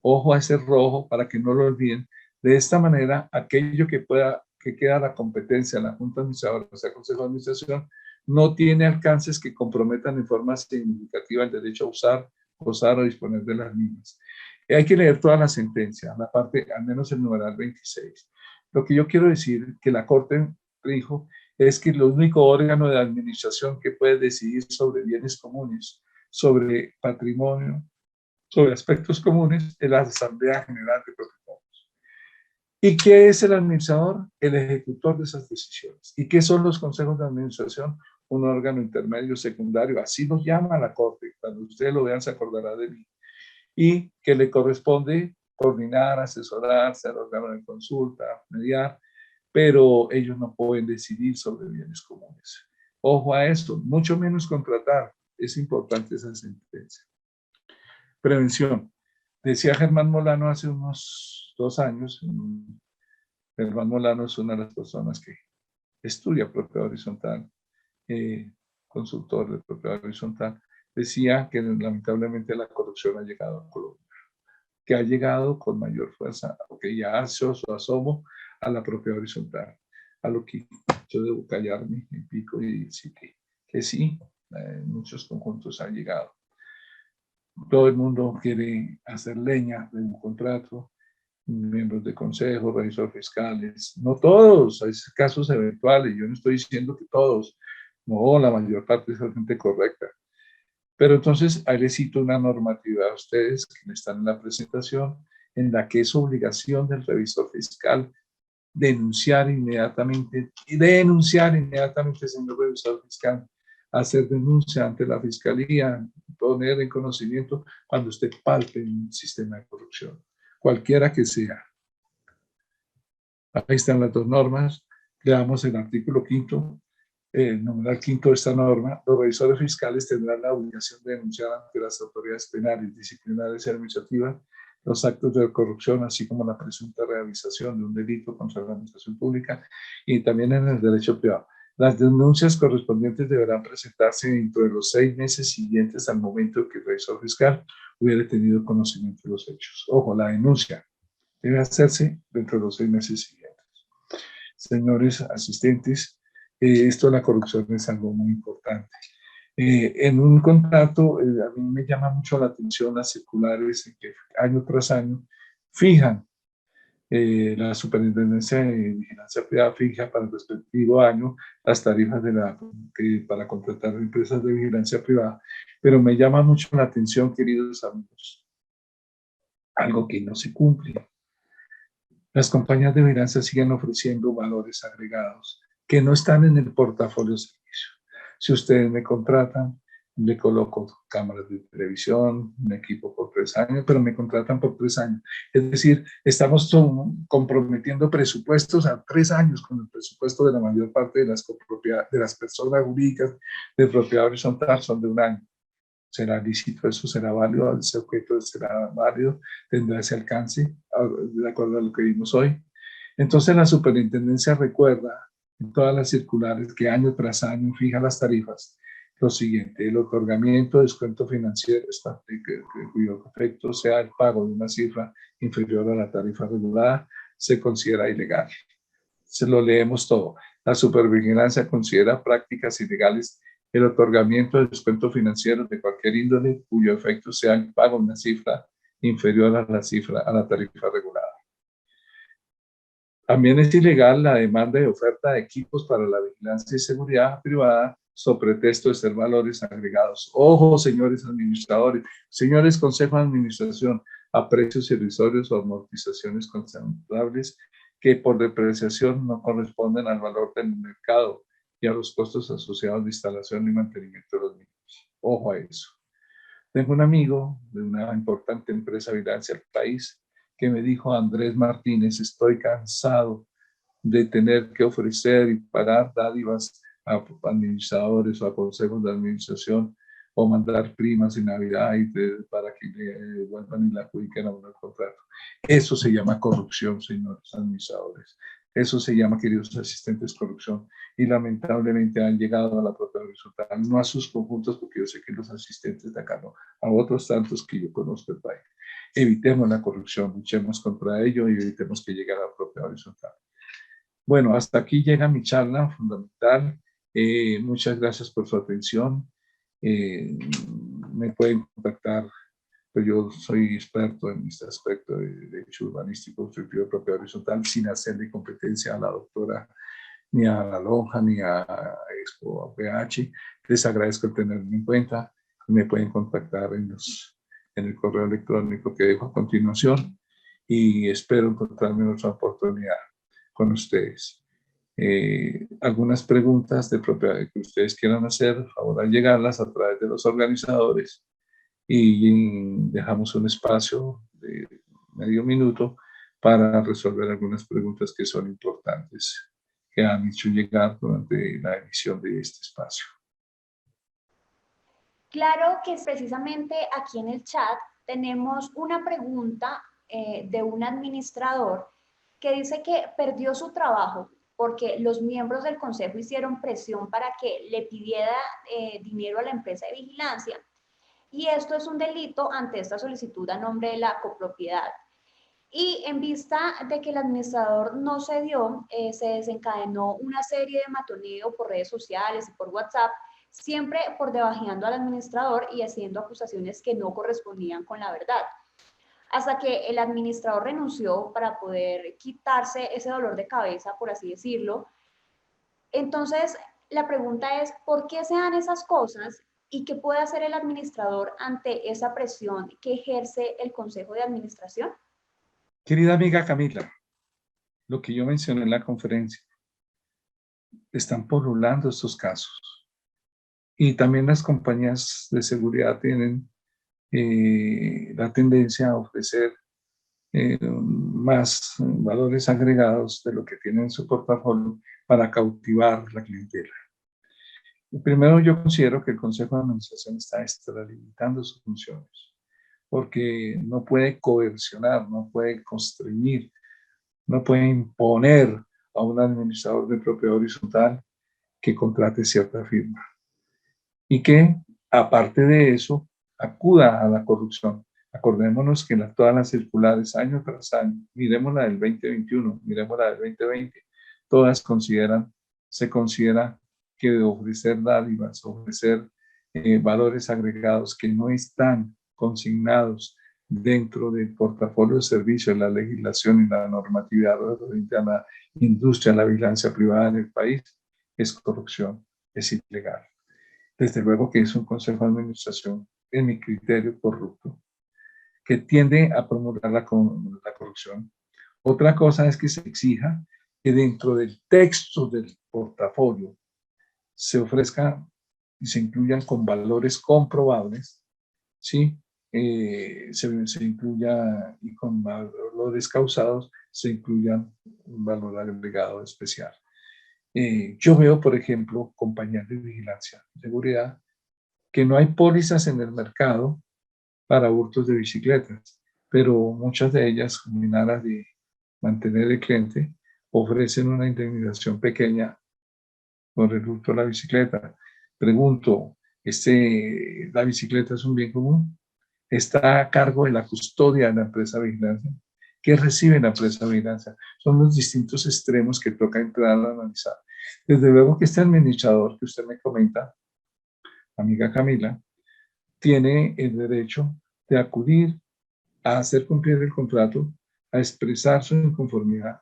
ojo a ese rojo para que no lo olviden. De esta manera, aquello que queda a la competencia de la Junta Administradora, o sea, Consejo de Administración, no tiene alcances que comprometan en forma significativa el derecho a usar, gozar o disponer de las mismas. Hay que leer toda la sentencia, la parte, al menos el numeral 26. Lo que yo quiero decir que la Corte dijo es que el único órgano de administración que puede decidir sobre bienes comunes, sobre patrimonio, sobre aspectos comunes es la Asamblea General de Propietarios. ¿Y qué es el administrador? El ejecutor de esas decisiones. ¿Y qué son los consejos de administración? Un órgano intermedio secundario, así los llama la Corte. Cuando ustedes lo vean se acordará de mí. Y que le corresponde coordinar, asesorar, ser órgano de consulta, mediar, pero ellos no pueden decidir sobre bienes comunes. Ojo a esto, mucho menos contratar. Es importante esa sentencia. Prevención. Decía Germán Molano hace unos 2 años, Germán Molano es una de las personas que estudia propiedad horizontal, consultor de propiedad horizontal, decía que lamentablemente la corrupción ha llegado a Colombia, que ha llegado con mayor fuerza, que ya hace su asomo a la propiedad horizontal, a lo que yo debo callarme en pico y decir que sí, en muchos conjuntos ha llegado. Todo el mundo quiere hacer leña de un contrato, miembros de consejo, revisores fiscales, no todos, hay casos eventuales, yo no estoy diciendo que todos, no, la mayor parte es gente correcta. Pero entonces ahí les cito una normatividad a ustedes que están en la presentación, en la que es obligación del revisor fiscal denunciar inmediatamente, señor revisor fiscal, hacer denuncia ante la fiscalía, poner en conocimiento cuando usted palpe un sistema de corrupción, cualquiera que sea. Ahí están las dos normas. Leamos el artículo 5º, numeral 5 de esta norma. Los revisores fiscales tendrán la obligación de denunciar ante las autoridades penales, disciplinarias y administrativas los actos de corrupción, así como la presunta realización de un delito contra la administración pública y también en el derecho privado. Las denuncias correspondientes deberán presentarse dentro de los 6 meses siguientes al momento que el revisor fiscal hubiera tenido conocimiento de los hechos. Ojo, la denuncia debe hacerse dentro de los 6 meses siguientes. Señores asistentes, esto de la corrupción es algo muy importante. En un contrato, a mí me llama mucho la atención las circulares en que año tras año fijan la Superintendencia de Vigilancia Privada fija para el respectivo año las tarifas para contratar empresas de vigilancia privada, pero me llama mucho la atención, queridos amigos, algo que no se cumple. Las compañías de vigilancia siguen ofreciendo valores agregados que no están en el portafolio de servicio. Si ustedes me contratan, le coloco cámaras de televisión, un equipo por 3 años, pero me contratan por 3 años. Es decir, estamos comprometiendo presupuestos a 3 años con el presupuesto de la mayor parte de las personas jurídicas de propiedad horizontal son de 1 año. ¿Será lícito eso? ¿Será válido? ¿Ese objeto será válido? ¿Tendrá ese alcance? De acuerdo a lo que vimos hoy. Entonces la superintendencia recuerda en todas las circulares que año tras año fija las tarifas. Lo siguiente, el otorgamiento de descuento financiero cuyo efecto sea el pago de una cifra inferior a la tarifa regulada se considera ilegal. Se lo leemos todo. La supervigilancia considera prácticas ilegales el otorgamiento de descuento financiero de cualquier índole cuyo efecto sea el pago de una cifra inferior a la tarifa regulada. También es ilegal la demanda de oferta de equipos para la vigilancia y seguridad privada sobre pretexto de ser valores agregados. Ojo, señores administradores, señores consejos de administración, a precios irrisorios o amortizaciones contemplables que por depreciación no corresponden al valor del mercado y a los costos asociados de instalación y mantenimiento de los mismos. Ojo a eso. Tengo un amigo de una importante empresa de vigilancia del país que me dijo: Andrés Martínez, estoy cansado de tener que ofrecer y pagar dádivas a administradores o a consejos de administración o mandar primas en Navidad para que le vuelvan y la adjudiquen a uno el contrato. Eso se llama corrupción, señores administradores. Eso se llama, queridos asistentes, corrupción. Y lamentablemente han llegado a la propiedad horizontal, no a sus conjuntos, porque yo sé que los asistentes de acá no, a otros tantos que yo conozco el país. Evitemos la corrupción, luchemos contra ello y evitemos que llegue a la propiedad horizontal. Bueno, hasta aquí llega mi charla fundamental. Muchas gracias por su atención. Me pueden contactar, pues yo soy experto en este aspecto de derecho urbanístico constructivo de propiedad horizontal, sin hacerle competencia a la doctora, ni a la Lonja, ni a Expo a PH. Les agradezco el tenerme en cuenta. Me pueden contactar en el correo electrónico que dejo a continuación y espero encontrarme en otra oportunidad con ustedes. Algunas preguntas de propiedad que ustedes quieran hacer, por favor, al llegarlas a través de los organizadores y dejamos un espacio de medio minuto para resolver algunas preguntas que son importantes que han hecho llegar durante la emisión de este espacio. Claro que precisamente aquí en el chat tenemos una pregunta de un administrador que dice que perdió su trabajo porque los miembros del consejo hicieron presión para que le pidiera dinero a la empresa de vigilancia. Y esto es un delito ante esta solicitud a nombre de la copropiedad. Y en vista de que el administrador no se dio, se desencadenó una serie de matoneo por redes sociales y por WhatsApp, siempre por debajeando al administrador y haciendo acusaciones que no correspondían con la verdad. Hasta que el administrador renunció para poder quitarse ese dolor de cabeza, por así decirlo. Entonces, la pregunta es, ¿por qué se dan esas cosas y qué puede hacer el administrador ante esa presión que ejerce el consejo de administración? Querida amiga Camila, lo que yo mencioné en la conferencia, están pululando estos casos. Y también las compañías de seguridad tienen la tendencia a ofrecer más valores agregados de lo que tienen en su portafolio para cautivar la clientela. Primero, yo considero que el Consejo de Administración está extralimitando sus funciones, porque no puede coercionar, no puede constreñir, no puede imponer a un administrador de propiedad horizontal que contrate cierta firma y que, aparte de eso, acuda a la corrupción. Acordémonos que todas las circulares, año tras año, miremos la del 2021, miremos la del 2020, todas se considera que de ofrecer dádivas, ofrecer valores agregados que no están consignados dentro del portafolio de servicios, la legislación y la normatividad referente a la industria, la vigilancia privada en el país, es corrupción, es ilegal. Desde luego que es un consejo de administración, en mi criterio, corrupto, que tiende a promulgar la corrupción. Otra cosa es que se exija que dentro del texto del portafolio se ofrezca y se incluyan con valores comprobables, ¿sí? Se incluya, y con valores causados se incluyan un valor agregado especial. Yo veo, por ejemplo, compañías de vigilancia y seguridad que no hay pólizas en el mercado para hurtos de bicicletas, pero muchas de ellas, con aras de mantener el cliente, ofrecen una indemnización pequeña por el hurto de la bicicleta. Pregunto, ¿la bicicleta es un bien común? ¿Está a cargo de la custodia de la empresa de vigilancia? ¿Qué recibe la empresa de vigilancia? Son los distintos extremos que toca entrar a analizar. Desde luego que este administrador que usted me comenta, amiga Camila, tiene el derecho de acudir a hacer cumplir el contrato, a expresar su inconformidad,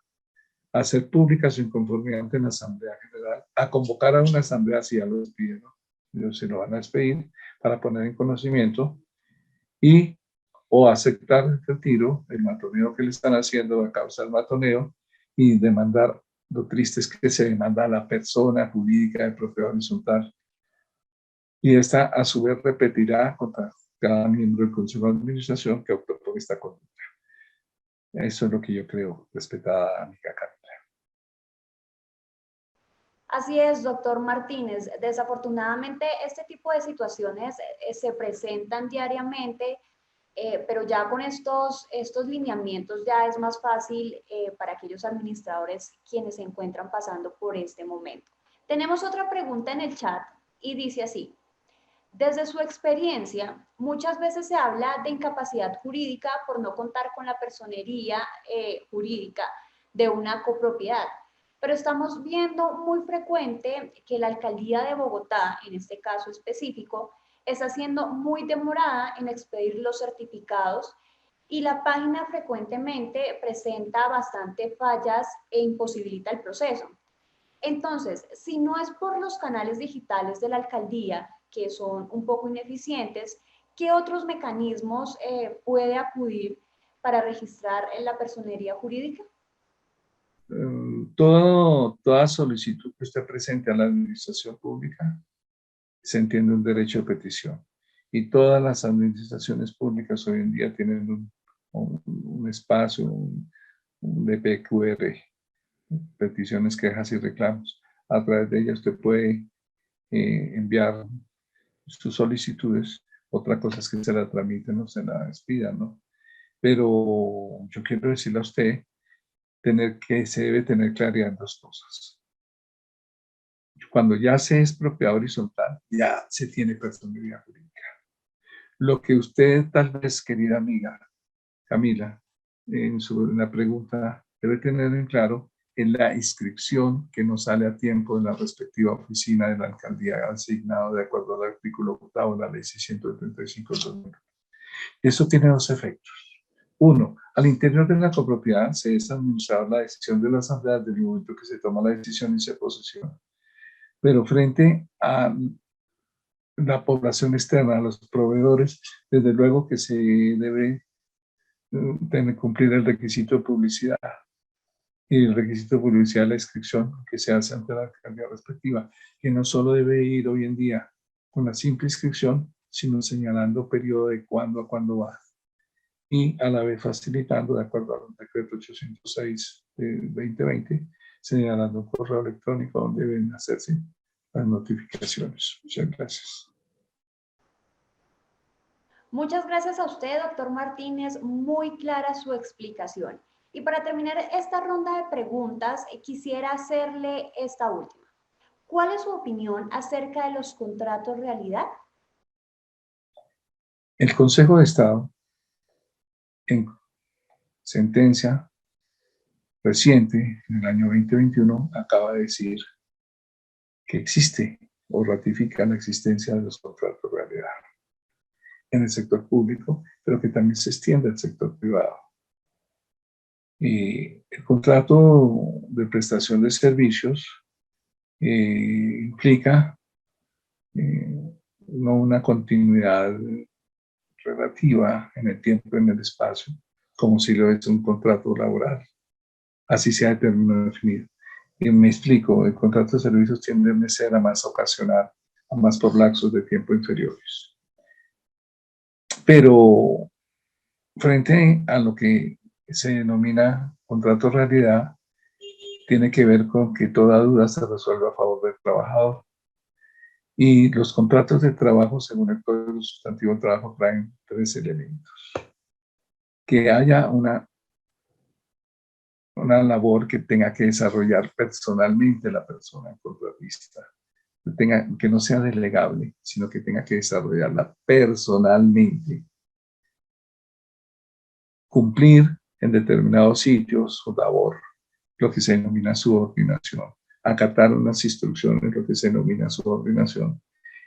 a hacer pública su inconformidad ante la Asamblea General, a convocar a una asamblea si ya lo despidieron, ellos se lo van a despedir, para poner en conocimiento y o aceptar el retiro, el matoneo que le están haciendo a causa del matoneo, y demandar. Lo triste es que se demanda a la persona jurídica de propiedad horizontal, y esta a su vez repetirá contra cada miembro del Consejo de Administración que optó por esta conducta. Eso es lo que yo creo, respetada amiga Camila. Así es, doctor Martínez. Desafortunadamente, este tipo de situaciones se presentan diariamente, pero ya con estos lineamientos ya es más fácil para aquellos administradores quienes se encuentran pasando por este momento. Tenemos otra pregunta en el chat y dice así: desde su experiencia, muchas veces se habla de incapacidad jurídica por no contar con la personería jurídica de una copropiedad, pero estamos viendo muy frecuente que la alcaldía de Bogotá, en este caso específico, está siendo muy demorada en expedir los certificados y la página frecuentemente presenta bastante fallas e imposibilita el proceso. Entonces, si no es por los canales digitales de la alcaldía, que son un poco ineficientes, ¿qué otros mecanismos puede acudir para registrar la personería jurídica? Toda solicitud que usted presente a la administración pública se entiende un derecho de petición. Y todas las administraciones públicas hoy en día tienen un espacio, un DPQR, peticiones, quejas y reclamos. A través de ellas usted puede enviar sus solicitudes Otra cosa es que se la tramiten o se la despidan, ¿no? Pero yo quiero decirle a usted se debe tener claridad en dos cosas. Cuando ya se es propiedad horizontal, ya se tiene personalidad jurídica. Lo que usted tal vez, querida amiga Camila, en la pregunta debe tener en claro en la inscripción que no sale a tiempo en la respectiva oficina de la alcaldía asignado de acuerdo al artículo 8 de la ley 635 de 2000. Eso tiene dos efectos. Uno, al interior de la copropiedad se es administrar la decisión de la asamblea desde el momento que se toma la decisión y se posesiona. Pero frente a la población externa, a los proveedores, desde luego que se debe cumplir el requisito de publicidad y el requisito de publicidad de la inscripción que se hace ante la alcaldía respectiva, que no solo debe ir hoy en día con la simple inscripción, sino señalando periodo de cuándo a cuándo va y a la vez facilitando, de acuerdo al decreto 806 de 2020, señalando un correo electrónico donde deben hacerse las notificaciones. Muchas gracias. Muchas gracias a usted, doctor Martínez. Muy clara su explicación. Y para terminar esta ronda de preguntas, quisiera hacerle esta última. ¿Cuál es su opinión acerca de los contratos realidad? El Consejo de Estado, en sentencia reciente, en el año 2021, acaba de decir que existe o ratifica la existencia de los contratos realidad en el sector público, pero que también se extiende al sector privado. Y el contrato de prestación de servicios implica no una continuidad relativa en el tiempo y en el espacio, como si lo es un contrato laboral, así sea de término definido. Y me explico, el contrato de servicios tiende a ser a más ocasional, a más por lapsos de tiempo inferiores. Pero frente a lo que se denomina contrato realidad, tiene que ver con que toda duda se resuelva a favor del trabajador. Y los contratos de trabajo, según el Código Sustantivo del Trabajo, traen tres elementos. Que haya una labor que tenga que desarrollar personalmente la persona contratista, que no sea delegable, sino que tenga que desarrollarla personalmente. Cumplir en determinados sitios su labor, lo que se denomina subordinación. Acatar unas instrucciones, lo que se denomina subordinación.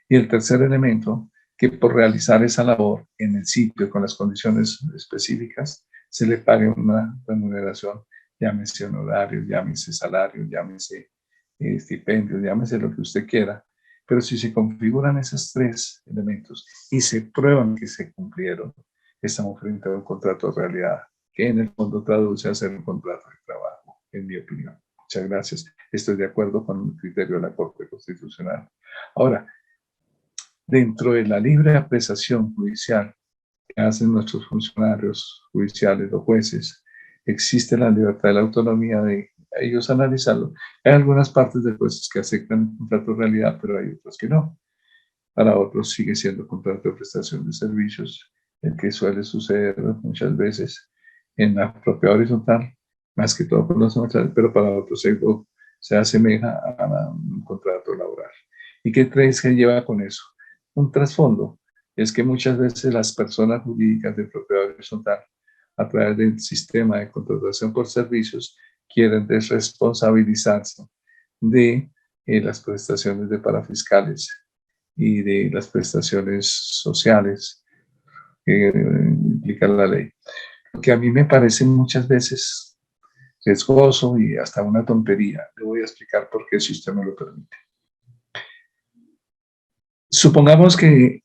Y el tercer elemento, que por realizar esa labor en el sitio con las condiciones específicas, se le pague una remuneración, llámese honorarios, llámese salarios, llámese estipendios, llámese lo que usted quiera. Pero si se configuran esos tres elementos y se prueban que se cumplieron, estamos frente a un contrato de realidad, que en el fondo traduce a ser un contrato de trabajo, en mi opinión. Muchas gracias. Estoy de acuerdo con el criterio de la Corte Constitucional. Ahora, dentro de la libre apreciación judicial que hacen nuestros funcionarios judiciales, los jueces, existe la libertad y la autonomía de ellos analizarlo. Hay algunas partes de jueces que aceptan el contrato de realidad, pero hay otros que no. Para otros sigue siendo contrato de prestación de servicios, el que suele suceder muchas veces en la propia horizontal, más que todo por los horizontal, pero para otros se asemeja a un contrato laboral. ¿Y qué crees que lleva con eso? Un trasfondo es que muchas veces las personas jurídicas de propiedad horizontal, a través del sistema de contratación por servicios, quieren desresponsabilizarse de las prestaciones de parafiscales y de las prestaciones sociales que implica la ley. Lo que a mí me parece muchas veces riesgoso y hasta una tontería. Le voy a explicar por qué, si usted me lo permite. Supongamos que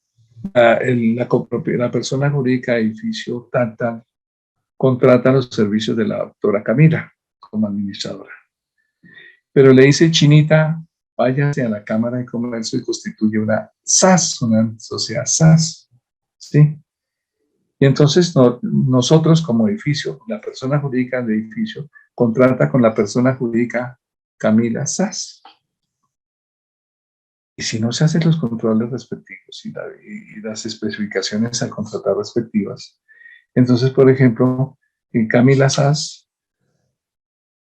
la persona jurídica de edificio tal contrata los servicios de la doctora Camila como administradora. Pero le dice, Chinita, váyase a la Cámara de Comercio y constituye una SAS, una sociedad SAS. ¿Sí? Y entonces nosotros como edificio, la persona jurídica del edificio, contrata con la persona jurídica Camila SAS. Y si no se hacen los controles respectivos y las especificaciones al contratar respectivas, entonces, por ejemplo, Camila Sas,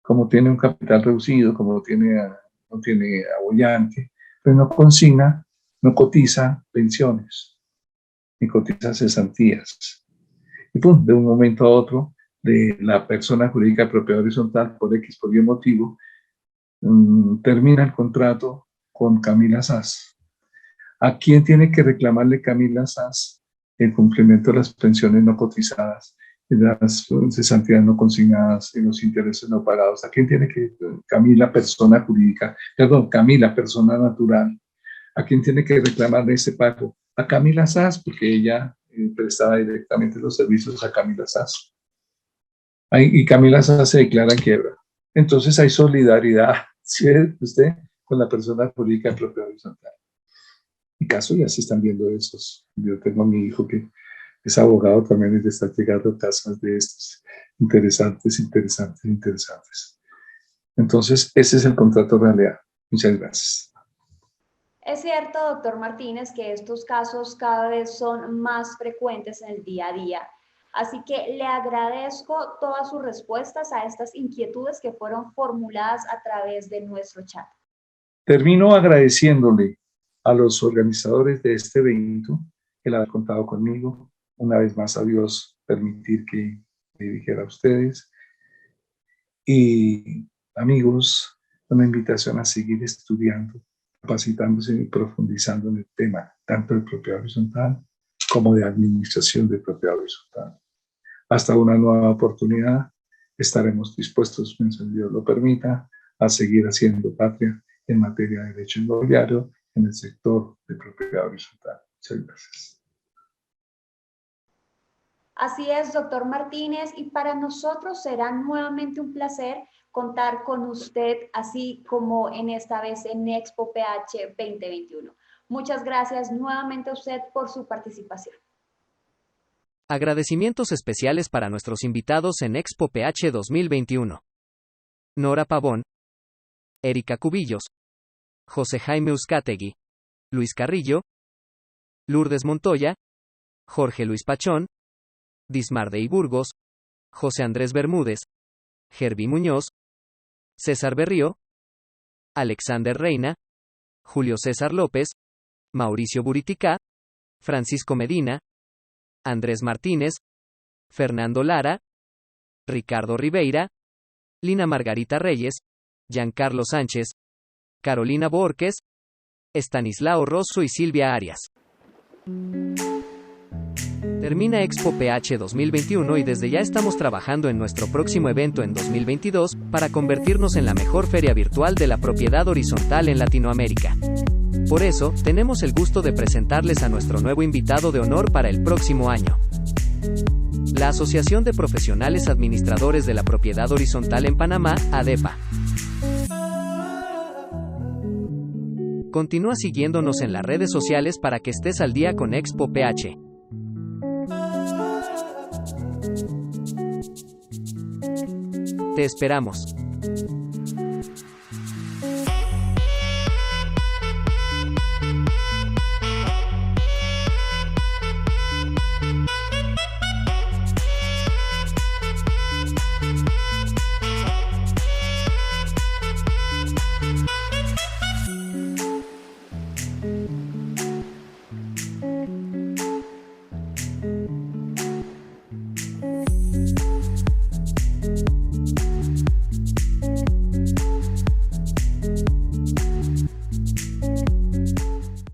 como tiene un capital reducido, como no tiene abollante, pues no consigna, no cotiza pensiones, ni cotiza cesantías. Y pum, de un momento a otro, de la persona jurídica de propiedad horizontal, por X, por Y motivo, termina el contrato con Camila Sas. ¿A quién tiene que reclamarle Camila Sas el cumplimiento de las pensiones no cotizadas, las cesantías no consignadas y los intereses no pagados? ¿A quién tiene que, Camila persona jurídica, perdón, Camila persona natural, a quién tiene que reclamarle ese pago? A Camila Sas, porque ella prestaba directamente los servicios a Camila Sas. Y Camila Sas se declara en quiebra. Entonces hay solidaridad, ¿sí ve usted?, con la persona jurídica de propiedad horizontal. En mi caso ya se están viendo esos. Yo tengo a mi hijo que es abogado también y le están llegando casos de estos interesantes. Entonces, ese es el contrato de realidad. Muchas gracias. Es cierto, doctor Martínez, que estos casos cada vez son más frecuentes en el día a día. Así que le agradezco todas sus respuestas a estas inquietudes que fueron formuladas a través de nuestro chat. Termino agradeciéndole a los organizadores de este evento el haber contado conmigo. Una vez más, a Dios permitir que me dijera a ustedes. Y amigos, una invitación a seguir estudiando, capacitándose y profundizando en el tema, tanto de propiedad horizontal como de administración de propiedad horizontal. Hasta una nueva oportunidad, estaremos dispuestos, mientras Dios lo permita, a seguir haciendo patria en materia de derecho inmobiliario en el sector de propiedad horizontal. Muchas gracias. Así es, doctor Martínez, y para nosotros será nuevamente un placer contar con usted, así como en esta vez en Expo PH 2021. Muchas gracias nuevamente a usted por su participación. Agradecimientos especiales para nuestros invitados en Expo PH 2021. Nora Pavón, Erika Cubillos, José Jaime Uzcategui, Luis Carrillo, Lourdes Montoya, Jorge Luis Pachón, Dismar de Burgos, José Andrés Bermúdez, Gervi Muñoz, César Berrío, Alexander Reina, Julio César López, Mauricio Buriticá, Francisco Medina, Andrés Martínez, Fernando Lara, Ricardo Ribeira, Lina Margarita Reyes, Giancarlo Sánchez, Carolina Borges, Estanislao Rosso y Silvia Arias. Termina Expo PH 2021 y desde ya estamos trabajando en nuestro próximo evento en 2022 para convertirnos en la mejor feria virtual de la propiedad horizontal en Latinoamérica. Por eso, tenemos el gusto de presentarles a nuestro nuevo invitado de honor para el próximo año. La Asociación de Profesionales Administradores de la Propiedad Horizontal en Panamá, ADEPA. Continúa siguiéndonos en las redes sociales para que estés al día con Expo PH. Te esperamos.